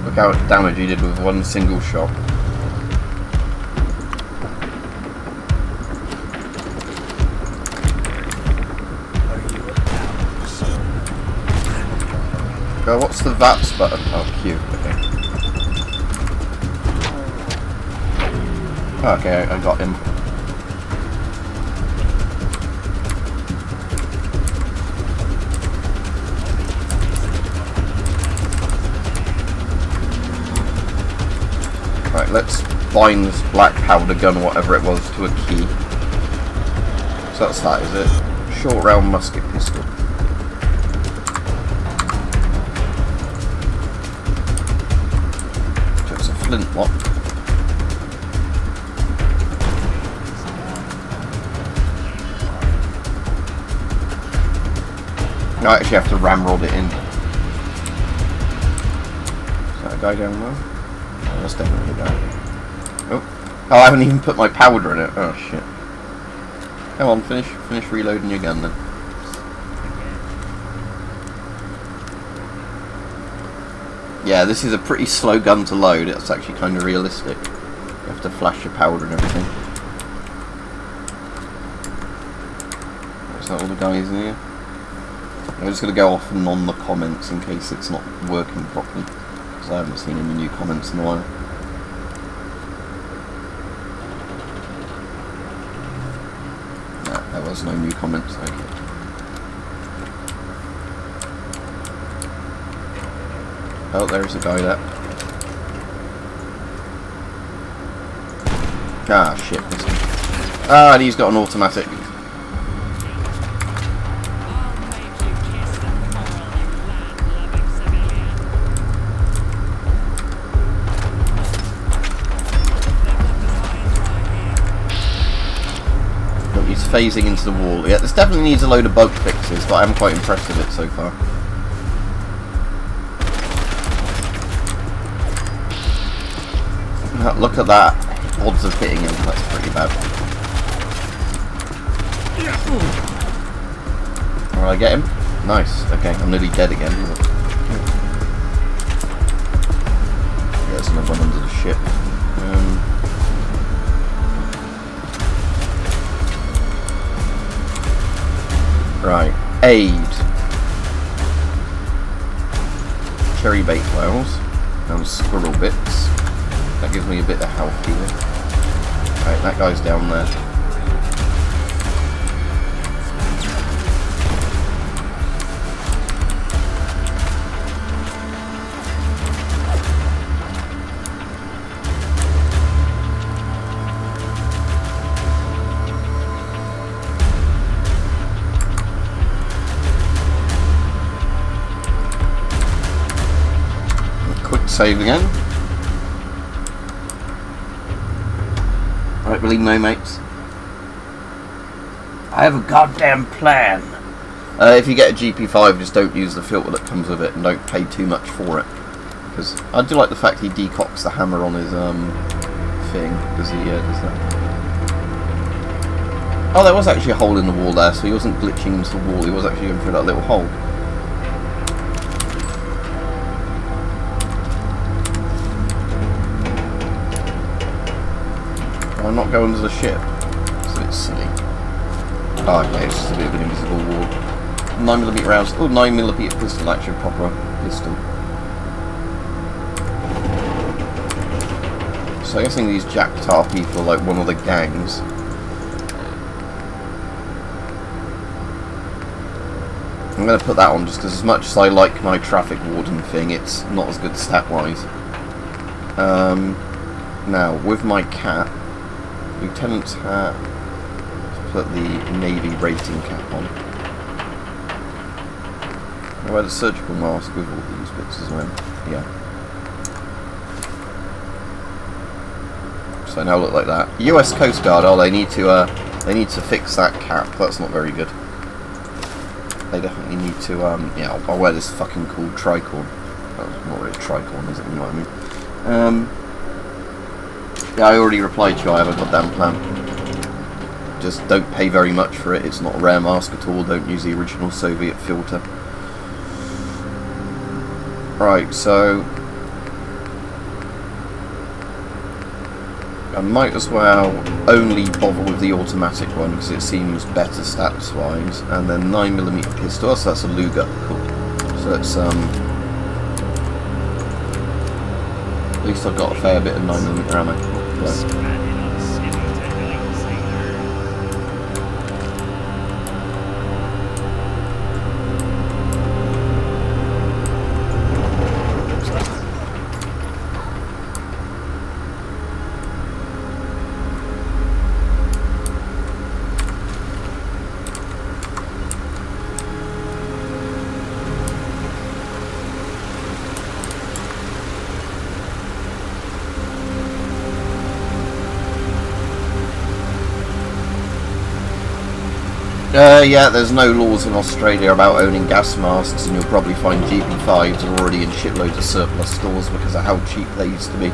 Look how much damage he did with one single shot. Oh, what's the VATS button? Oh, Q. Okay. Okay, I got him. Right, let's bind this black powder gun, or whatever it was, to a key. So that's that, is it? Short round musket pistol. So it's a flintlock. I actually have to ramrod it in. Is that a guy down there? That's definitely a guy. Oh, I haven't even put my powder in it. Oh shit! Come on, finish reloading your gun then. Yeah, this is a pretty slow gun to load. It's actually kind of realistic. You have to flash your powder and everything. Is that all the guys in here? I'm just going to go off and on the comments in case it's not working properly. Because I haven't seen any new comments in a while. There's no new comments. Okay. Oh, there's a guy there. Ah, shit. Ah, and he's got an automatic. Look, he's phasing into the wall. Yeah, this definitely needs a load of bug fixes, but I'm quite impressed with it so far. Look at that. Odds of hitting him, that's pretty bad. Will I get him? Nice. Okay, I'm nearly dead again. There's another one under the ship. Right. Aid. Cherry bait wells. And squirrel bits. That gives me a bit of health here. Right, that guy's down there. Quick save again. Right, believe no, mates. I have a goddamn plan. If you get a GP5, just don't use the filter that comes with it, and don't pay too much for it. Because I do like the fact he decocks the hammer on his thing. Does he? Does that? Oh, there was actually a hole in the wall there, so he wasn't glitching into the wall. He was actually going through that little hole. I'm not going to the ship. It's a bit silly. Oh, okay, it's just a bit of an invisible wall. 9mm rounds. Oh, 9mm pistol, actually, proper pistol. So I'm guessing these Jack Tar people are like one of the gangs. I'm going to put that on just because as much as I like my traffic warden thing, it's not as good stat-wise. Now, with my cat, Lieutenant's hat, let's put the Navy rating cap on. I wear the surgical mask with all these bits as well. Yeah. So now look like that. US Coast Guard, oh, they need to fix that cap. That's not very good. They definitely need to, yeah, I'll wear this fucking cool tricorn. Well, not really a tricorn, is it? You know what I mean? Yeah, I already replied to you, I have a goddamn plan. Just don't pay very much for it, it's not a rare mask at all, don't use the original Soviet filter. Right, so... I might as well only bother with the automatic one, because it seems better stats-wise. And then 9mm pistol, so that's a Luger, cool. So that's, at least I've got a fair bit of 9mm ammo. Right. Yeah, there's no laws in Australia about owning gas masks, and you'll probably find GP5s are already in shitloads of surplus stores because of how cheap they used to be.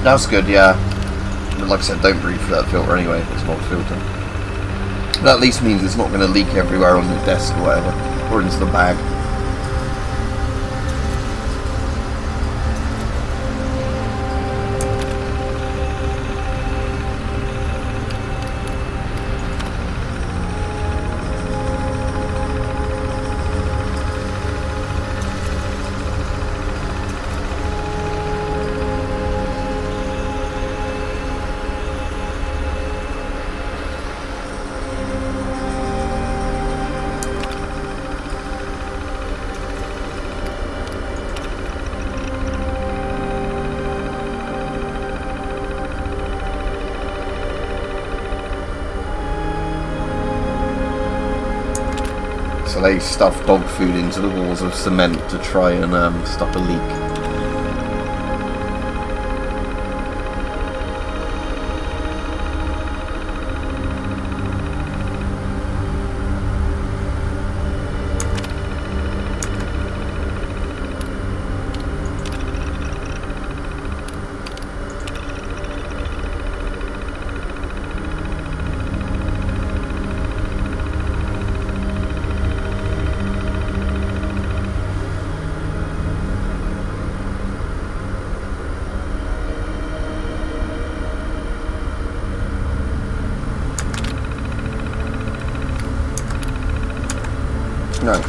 That's good, yeah. But like I said, don't breathe through that filter anyway if it's an old filter. That at least means it's not going to leak everywhere on the desk or whatever, or into the bag. So they stuff dog food into the walls of cement to try and stop a leak. No.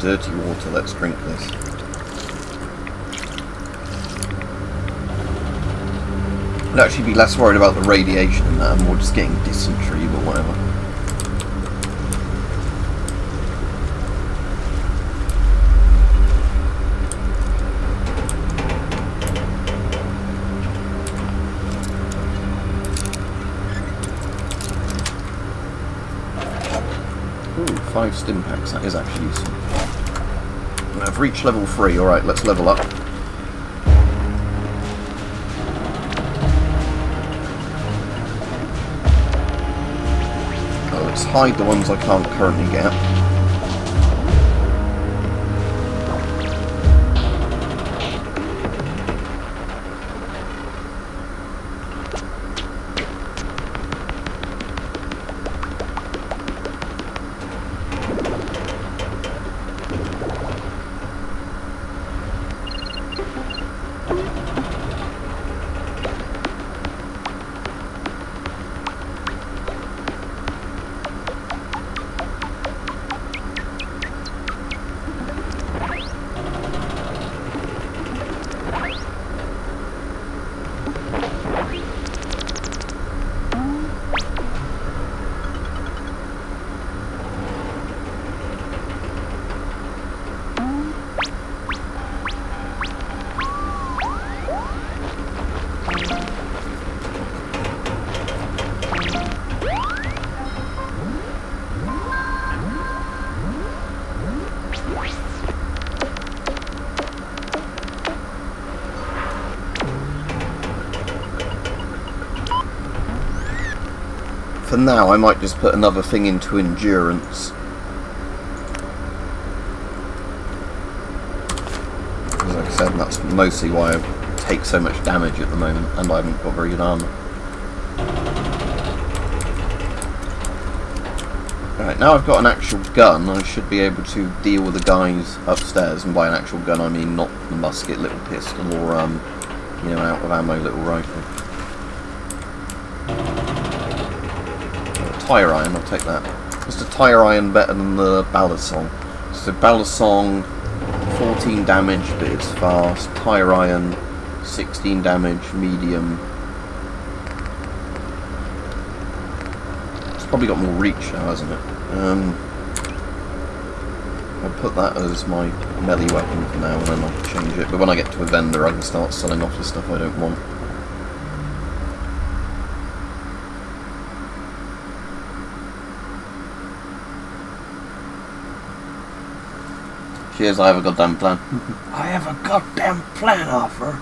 Dirty water, let's drink this. I'd actually be less worried about the radiation and that, and more just getting dysentery, but whatever. Ooh, 5 stim packs, that is actually useful. I've reached level 3, alright, let's level up. Oh, let's hide the ones I can't currently get. For now, I might just put another thing into endurance. Because like I said, that's mostly why I take so much damage at the moment, and I haven't got very good armour. Right, now I've got an actual gun, I should be able to deal with the guys upstairs, and by an actual gun I mean not the musket little pistol or, you know, out of ammo little rifle. Tire iron, I'll take that. Is the tire iron better than the balisong? So balisong, 14 damage, but it's fast. Tire iron, 16 damage, medium. It's probably got more reach now, hasn't it? I'll put that as my melee weapon for now, and then I'll change it. But when I get to a vendor, I can start selling off the stuff I don't want. Cheers, I have a goddamn plan. I have a goddamn plan, Arthur.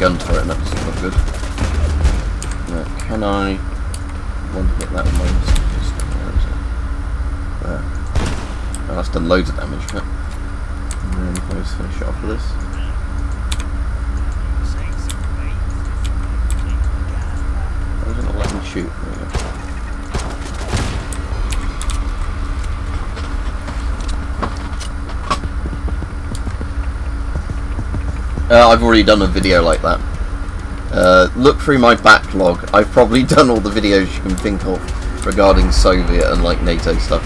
Gun turret, that's not good. Can I want to hit that with my pistol? Where is it? There. Oh, that's done loads of damage. Yeah. And then if I just finish it off with this. Why does it not let me shoot? There we go. I've already done a video like that. Look through my backlog. I've probably done all the videos you can think of regarding Soviet and like NATO stuff.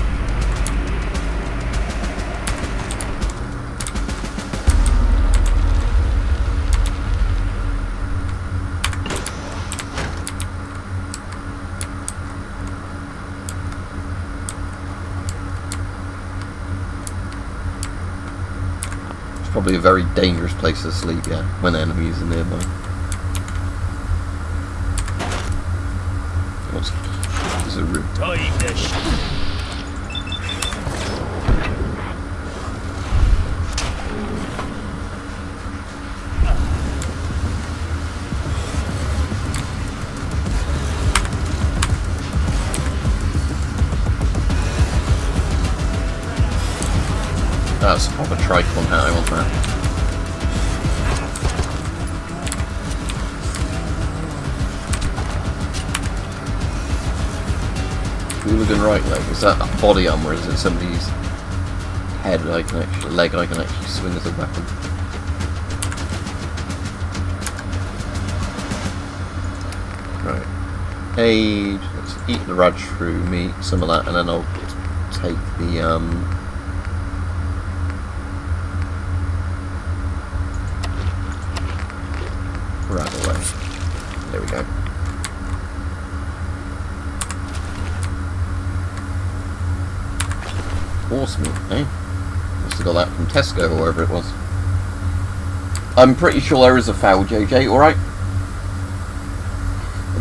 Probably a very dangerous place to sleep, yeah, when enemies are nearby. There's a room. That's a proper tricon hat, I want that. Hooligan right leg, is that a body armor or is it somebody's head I can actually, leg I can actually swing as a weapon? Right. Aid, let's eat the rad shrew meat, some of that, and then I'll take the right away. There we go. Horse meat, eh? Must have got that from Tesco or wherever it was. I'm pretty sure there is a foul, JJ, alright?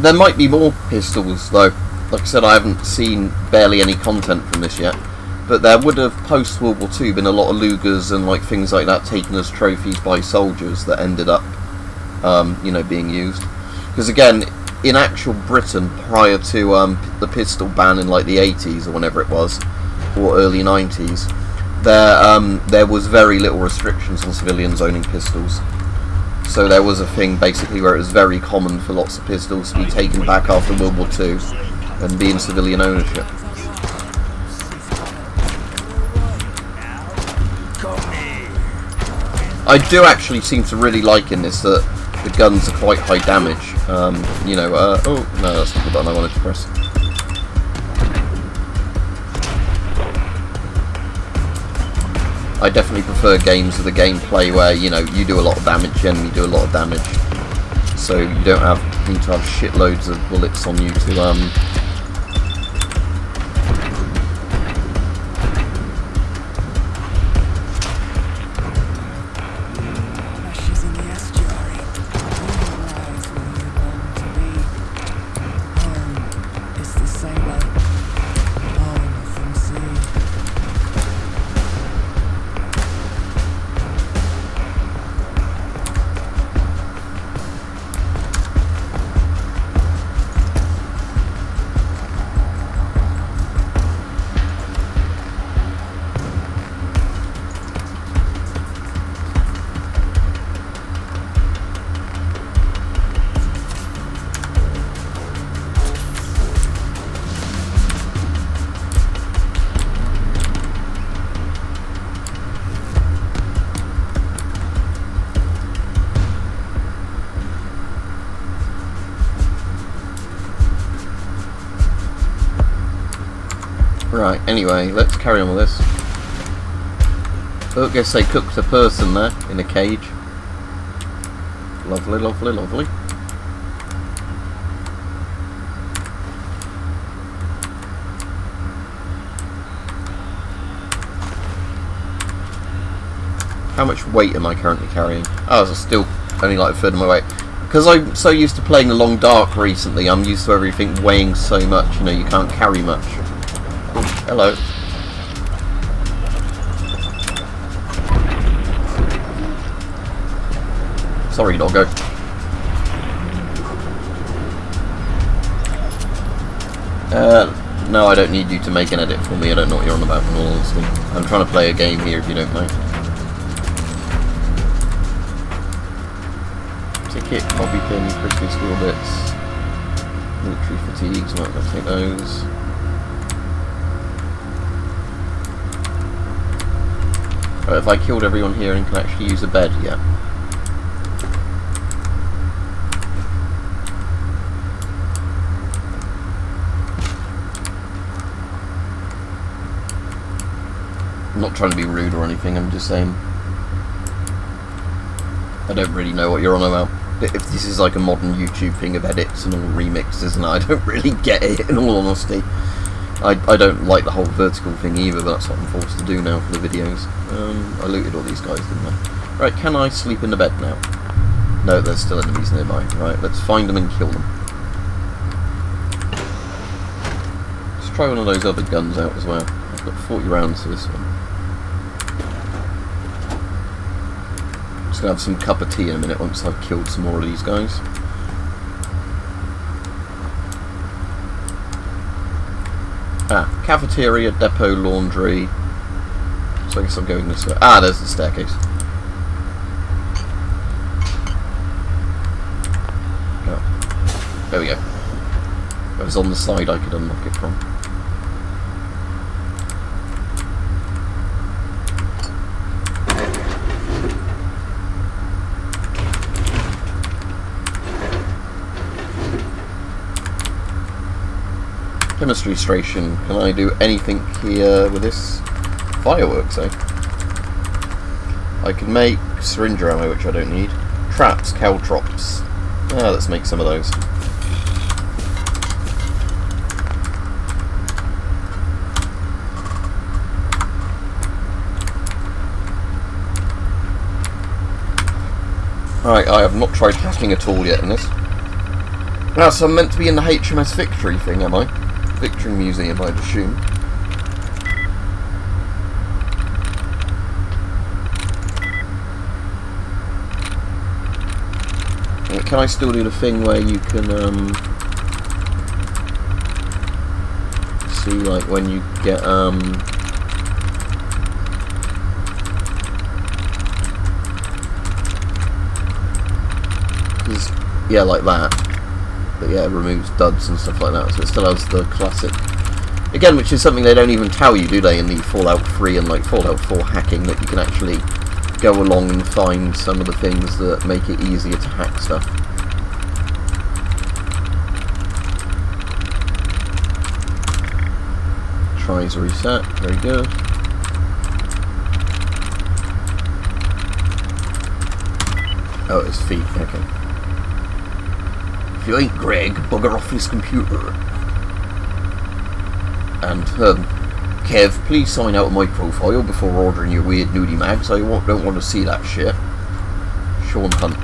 There might be more pistols though. Like I said, I haven't seen barely any content from this yet. But there would have, post World War II, been a lot of Lugers and like things like that taken as trophies by soldiers that ended up you know, being used. Because again, in actual Britain, prior to the pistol ban in like the 80s or whenever it was, or early 90s, there was very little restrictions on civilians owning pistols. So there was a thing basically where it was very common for lots of pistols to be taken back after World War II and be in civilian ownership. I do actually seem to really like in this that the guns are quite high damage. You know, oh no, that's not the button I wanted to press. I definitely prefer games with a gameplay where, you know, you do a lot of damage, the enemy do a lot of damage. So you don't need to have shitloads of bullets on you to Right, anyway, let's carry on with this. Oh, guess they cooked a person there in a cage. Lovely, lovely, lovely. How much weight am I currently carrying? Oh, it's still only like a third of my weight. Because I'm so used to playing the Long Dark recently, I'm used to everything weighing so much, you know, you can't carry much. Oh, hello. Sorry, doggo. No, I don't need you to make an edit for me. I don't know what you're on about, in all honesty. I'm trying to play a game here, if you don't mind. Ticket, hobby pin, Christmas school bits, military fatigues. I'm not going to take those. Right, have I killed everyone here and can actually use a bed? Yeah. I'm not trying to be rude or anything, I'm just saying I don't really know what you're on about. If this is like a modern YouTube thing of edits and all remixes, and I don't really get it, in all honesty. I don't like the whole vertical thing either, but that's what I'm forced to do now for the videos. I looted all these guys, didn't I? Right, can I sleep in the bed now? No, there's still enemies nearby. Right, let's find them and kill them. Let's try one of those other guns out as well. I've got 40 rounds for this one. Just gonna have some cup of tea in a minute once I've killed some more of these guys. Ah, cafeteria, depot, laundry. So I guess I'm going this way. Ah, there's the staircase. Oh. There we go. It was on the side I could unlock it from. Chemistry station. Can I do anything here with this? Fireworks, eh? I can make syringer ammo, which I don't need. Traps, caltrops. Ah, let's make some of those. Alright, I have not tried hacking at all yet in this. Ah, so I'm meant to be in the HMS Victory thing, am I? Victory Museum, I'd assume. Can I still do the thing where you can see, like, when you get yeah, like that. But yeah, it removes duds and stuff like that, so it still has the classic. Again, which is something they don't even tell you, do they, in the Fallout 3 and like Fallout 4 hacking, that you can actually go along and find some of the things that make it easier to hack stuff. Tries reset, very good. Oh, it's feet, okay. If you ain't Greg, bugger off his computer. And, Kev, please sign out of my profile before ordering your weird nudie mags. I don't want to see that shit. Sean Hunt.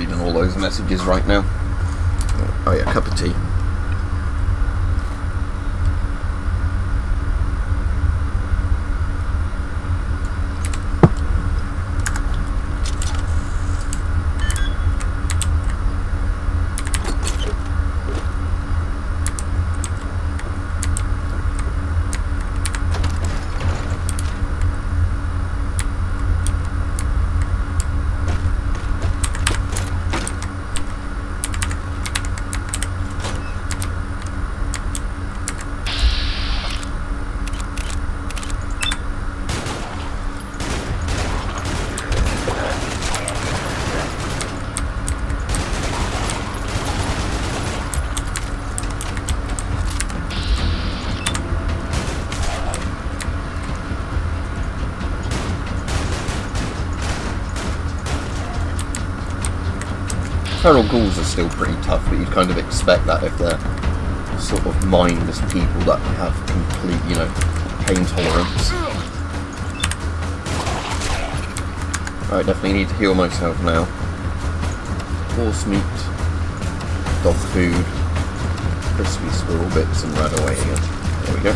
reading all those messages right now. Oh yeah, cup of tea. Feral ghouls are still pretty tough, but you'd kind of expect that if they're sort of mindless people that have complete, you know, pain tolerance. I definitely need to heal myself now. Horse meat, dog food, crispy squirrel bits, and ran away again. There we go.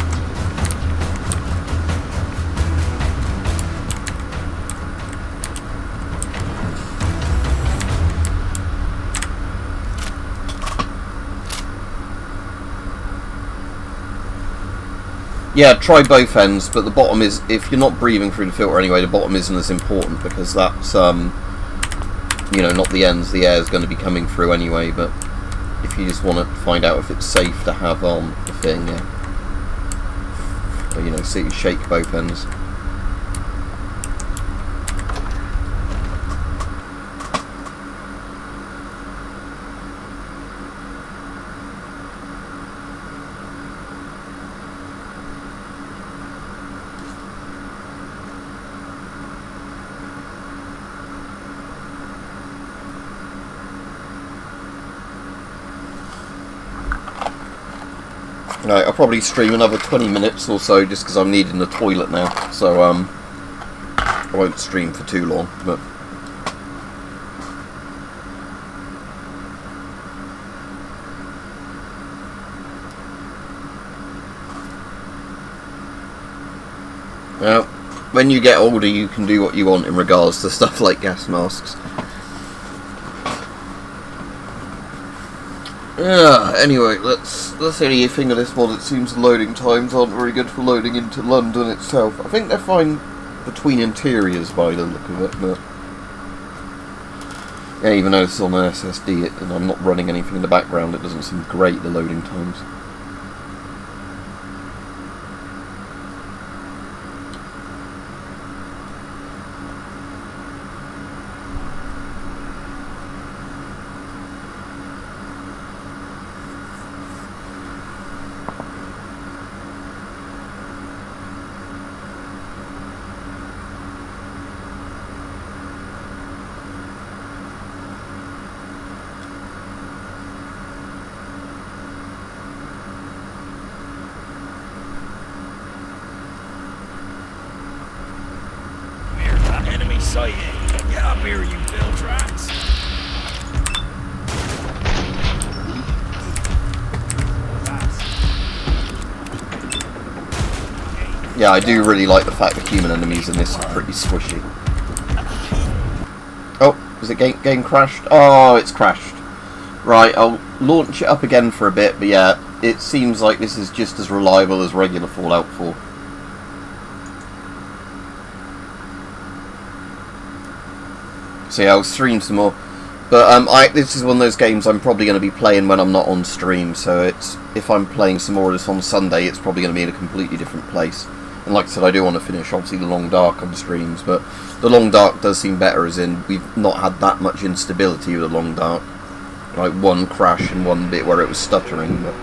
Yeah, try both ends, but the bottom is, if you're not breathing through the filter anyway, the bottom isn't as important because that's, you know, not the ends, the air is going to be coming through anyway, but if you just want to find out if it's safe to have on the thing, yeah. But, you know, so you shake both ends. Right, I'll probably stream another 20 minutes or so just because I'm needing the toilet now, so I won't stream for too long, but well, when you get older you can do what you want in regards to stuff like gas masks. Anyway, let's see anything of this mod. It seems the loading times aren't very good for loading into London itself. I think they're fine between interiors by the look of it, but yeah, even though it's on an SSD and I'm not running anything in the background, it doesn't seem great, the loading times. Enemy sighted. Get up here, you Viltrax. Yeah, I do really like the fact that human enemies in this are pretty squishy. Oh, is it game crashed? Oh, it's crashed. Right, I'll launch it up again for a bit, but yeah, it seems like this is just as reliable as regular Fallout 4. So yeah, I'll stream some more. But this is one of those games I'm probably going to be playing when I'm not on stream, so if I'm playing some more of this on Sunday, it's probably going to be in a completely different place. And like I said, I do want to finish, obviously, The Long Dark on streams, but The Long Dark does seem better, as in, we've not had that much instability with The Long Dark. Like, one crash and one bit where it was stuttering, but...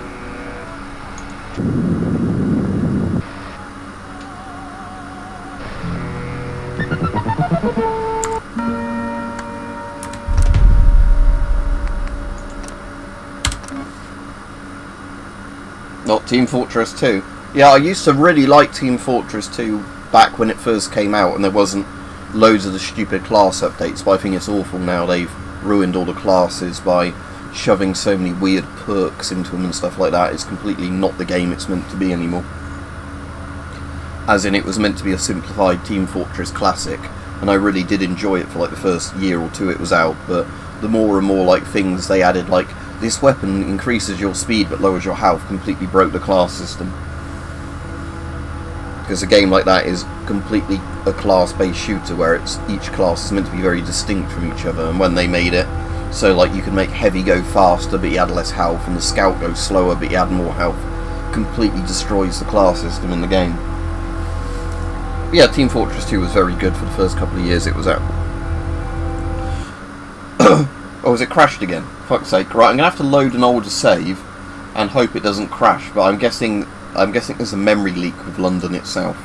Not Team Fortress 2. Yeah, I used to really like Team Fortress 2 back when it first came out and there wasn't loads of the stupid class updates, but I think it's awful now they've ruined all the classes by shoving so many weird perks into them and stuff like that. It's completely not the game it's meant to be anymore. As in, it was meant to be a simplified Team Fortress Classic, and I really did enjoy it for like the first year or two it was out, but the more and more like things they added, like this weapon increases your speed but lowers your health, completely broke the class system. Because a game like that is completely a class-based shooter where each class is meant to be very distinct from each other, and when they made it so like you could make heavy go faster but you had less health, and the scout go slower but you had more health, completely destroys the class system in the game. But yeah, Team Fortress 2 was very good for the first couple of years it was out. Oh, has it crashed again? Fuck's sake. Right, I'm going to have to load an older save and hope it doesn't crash, but I'm guessing there's a memory leak with London itself.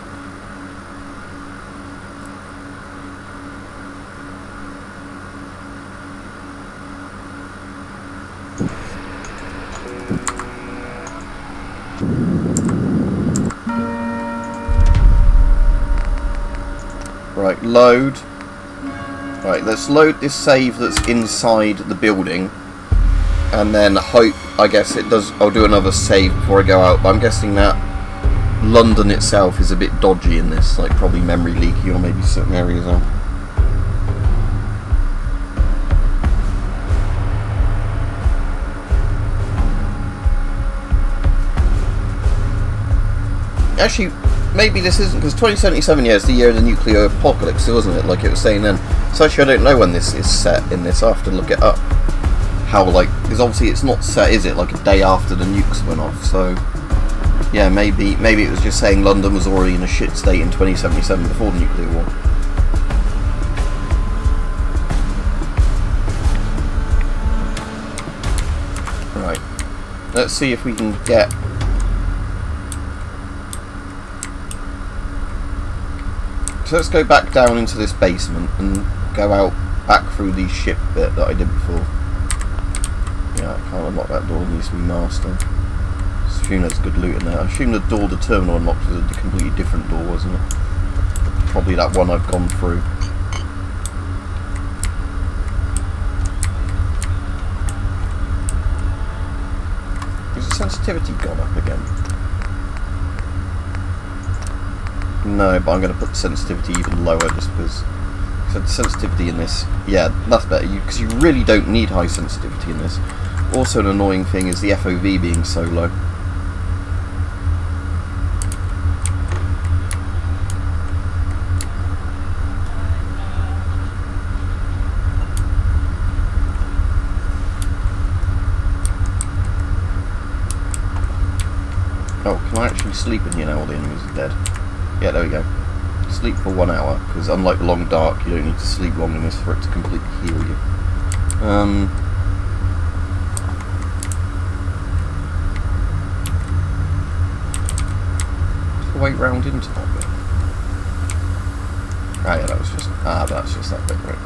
Right, load. Right, let's load this save that's inside the building, and then hope, I guess it does, I'll do another save before I go out, but I'm guessing that London itself is a bit dodgy in this, like probably memory leaky or maybe certain areas are. Actually, maybe this isn't, because 2077 is the year of the nuclear apocalypse, wasn't it, like it was saying then. So actually I don't know when this is set in this, I'll have to look it up. How, like, because obviously it's not set, is it, like a day after the nukes went off, so yeah, maybe it was just saying London was already in a shit state in 2077 before the nuclear war. Right, let's see if we can get... So let's go back down into this basement and go out back through the ship bit that I did before. Yeah, I can't unlock that door, it needs to be masked. I assume there's good loot in there. I assume the door, the terminal unlocked is a completely different door, wasn't it? Probably that one I've gone through. Is the sensitivity gone up again? No, but I'm going to put the sensitivity even lower just because the sensitivity in this, yeah, that's better, because you really don't need high sensitivity in this. Also an annoying thing is the FOV being so low. Oh, can I actually sleep in here now all the enemies are dead? Yeah, there we go. Sleep for 1 hour, because unlike the long dark, you don't need to sleep long in this for it to completely heal you. What's the way round into that bit? Ah, yeah, that was just... Ah, that's just that bit, right.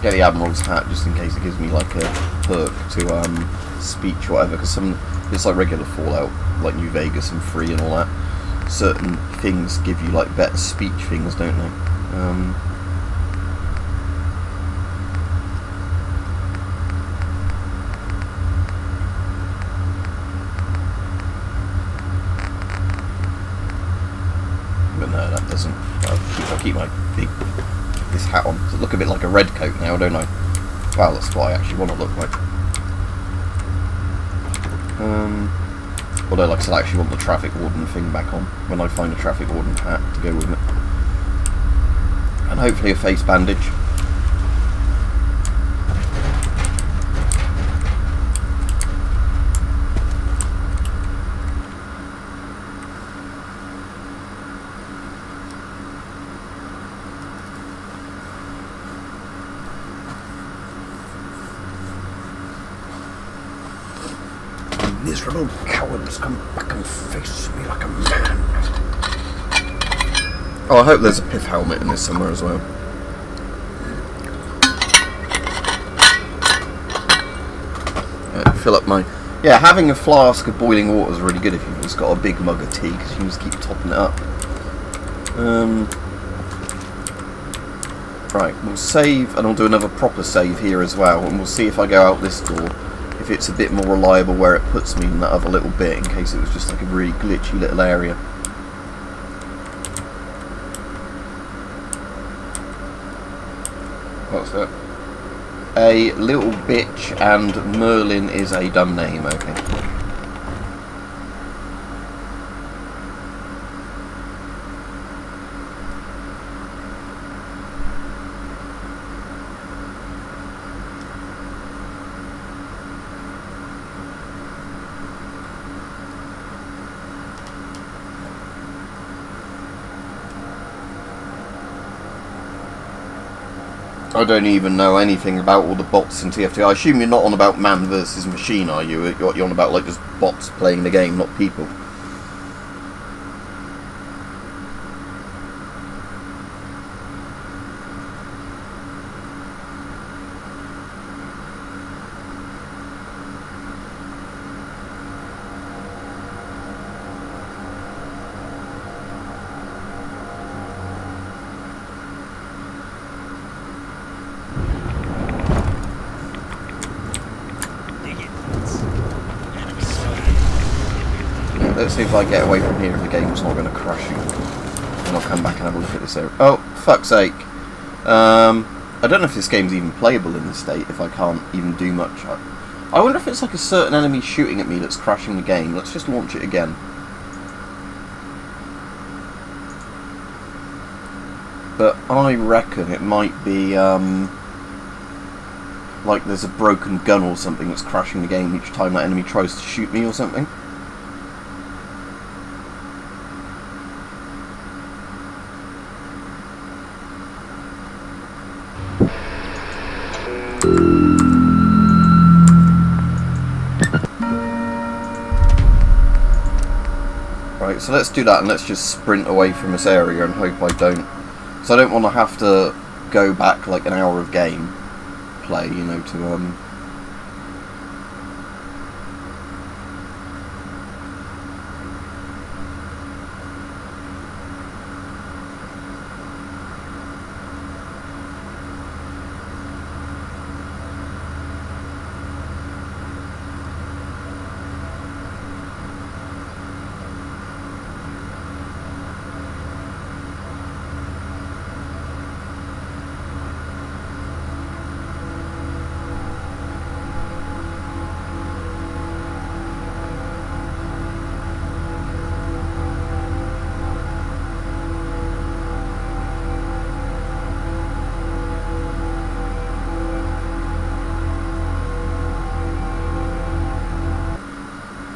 Get the Admiral's hat, just in case it gives me, like, a perk to, speech or whatever, because some... It's like regular Fallout, like New Vegas and Free and all that. Certain things give you like better speech things, don't they? But no, that doesn't. I'll keep my this hat on. Does it look a bit like a red coat now, don't I? Well, that's what I actually want to look like. Although, like I said, I actually want the traffic warden thing back on when I find a traffic warden hat to go with it. And hopefully a face bandage. Miserable cowards, come back and face me like a man. Oh, I hope there's a pith helmet in this somewhere as well. Fill up my... Yeah, having a flask of boiling water is really good if you've just got a big mug of tea, because you can just keep topping it up. Right, we'll save, and I'll do another proper save here as well, and we'll see if I go out this door, if it's a bit more reliable where it puts me in that other little bit, in case it was just like a really glitchy little area. What's that? A little bitch and Merlin is a dumb name, okay. I don't even know anything about all the bots in TFT. I assume you're not on about man versus machine, are you? You're on about like just bots playing the game, not people. Let's see if I get away from here if the game's not going to crash you. And I'll come back and have a look at this area. Oh, fuck's sake. I don't know if this game's even playable in this state, if I can't even do much. I wonder if it's like a certain enemy shooting at me that's crashing the game. Let's just launch it again. But I reckon it might be, like there's a broken gun or something that's crashing the game each time that enemy tries to shoot me or something. Right, so let's do that and let's just sprint away from this area and hope I don't... So I don't want to have to go back like an hour of game play, you know, to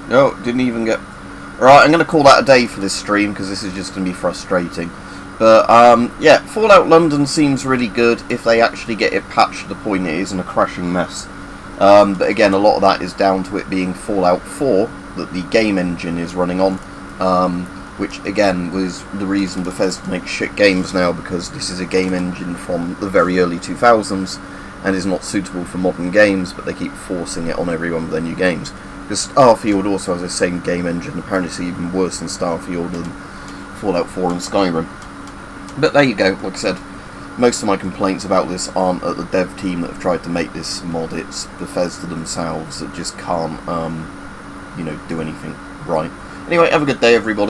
No, didn't even get... Alright, I'm going to call that a day for this stream, because this is just going to be frustrating. But, yeah, Fallout London seems really good if they actually get it patched to the point it isn't a crashing mess. But again, a lot of that is down to it being Fallout 4, that the game engine is running on. Which, again, was the reason Bethesda makes shit games now, because this is a game engine from the very early 2000s, and is not suitable for modern games, but they keep forcing it on every one of their new games. Because Starfield also has the same game engine, apparently it's even worse than Starfield and Fallout 4 and Skyrim. But there you go, like I said, most of my complaints about this aren't at the dev team that have tried to make this mod, it's Bethesda themselves that just can't, you know, do anything right. Anyway, have a good day everybody.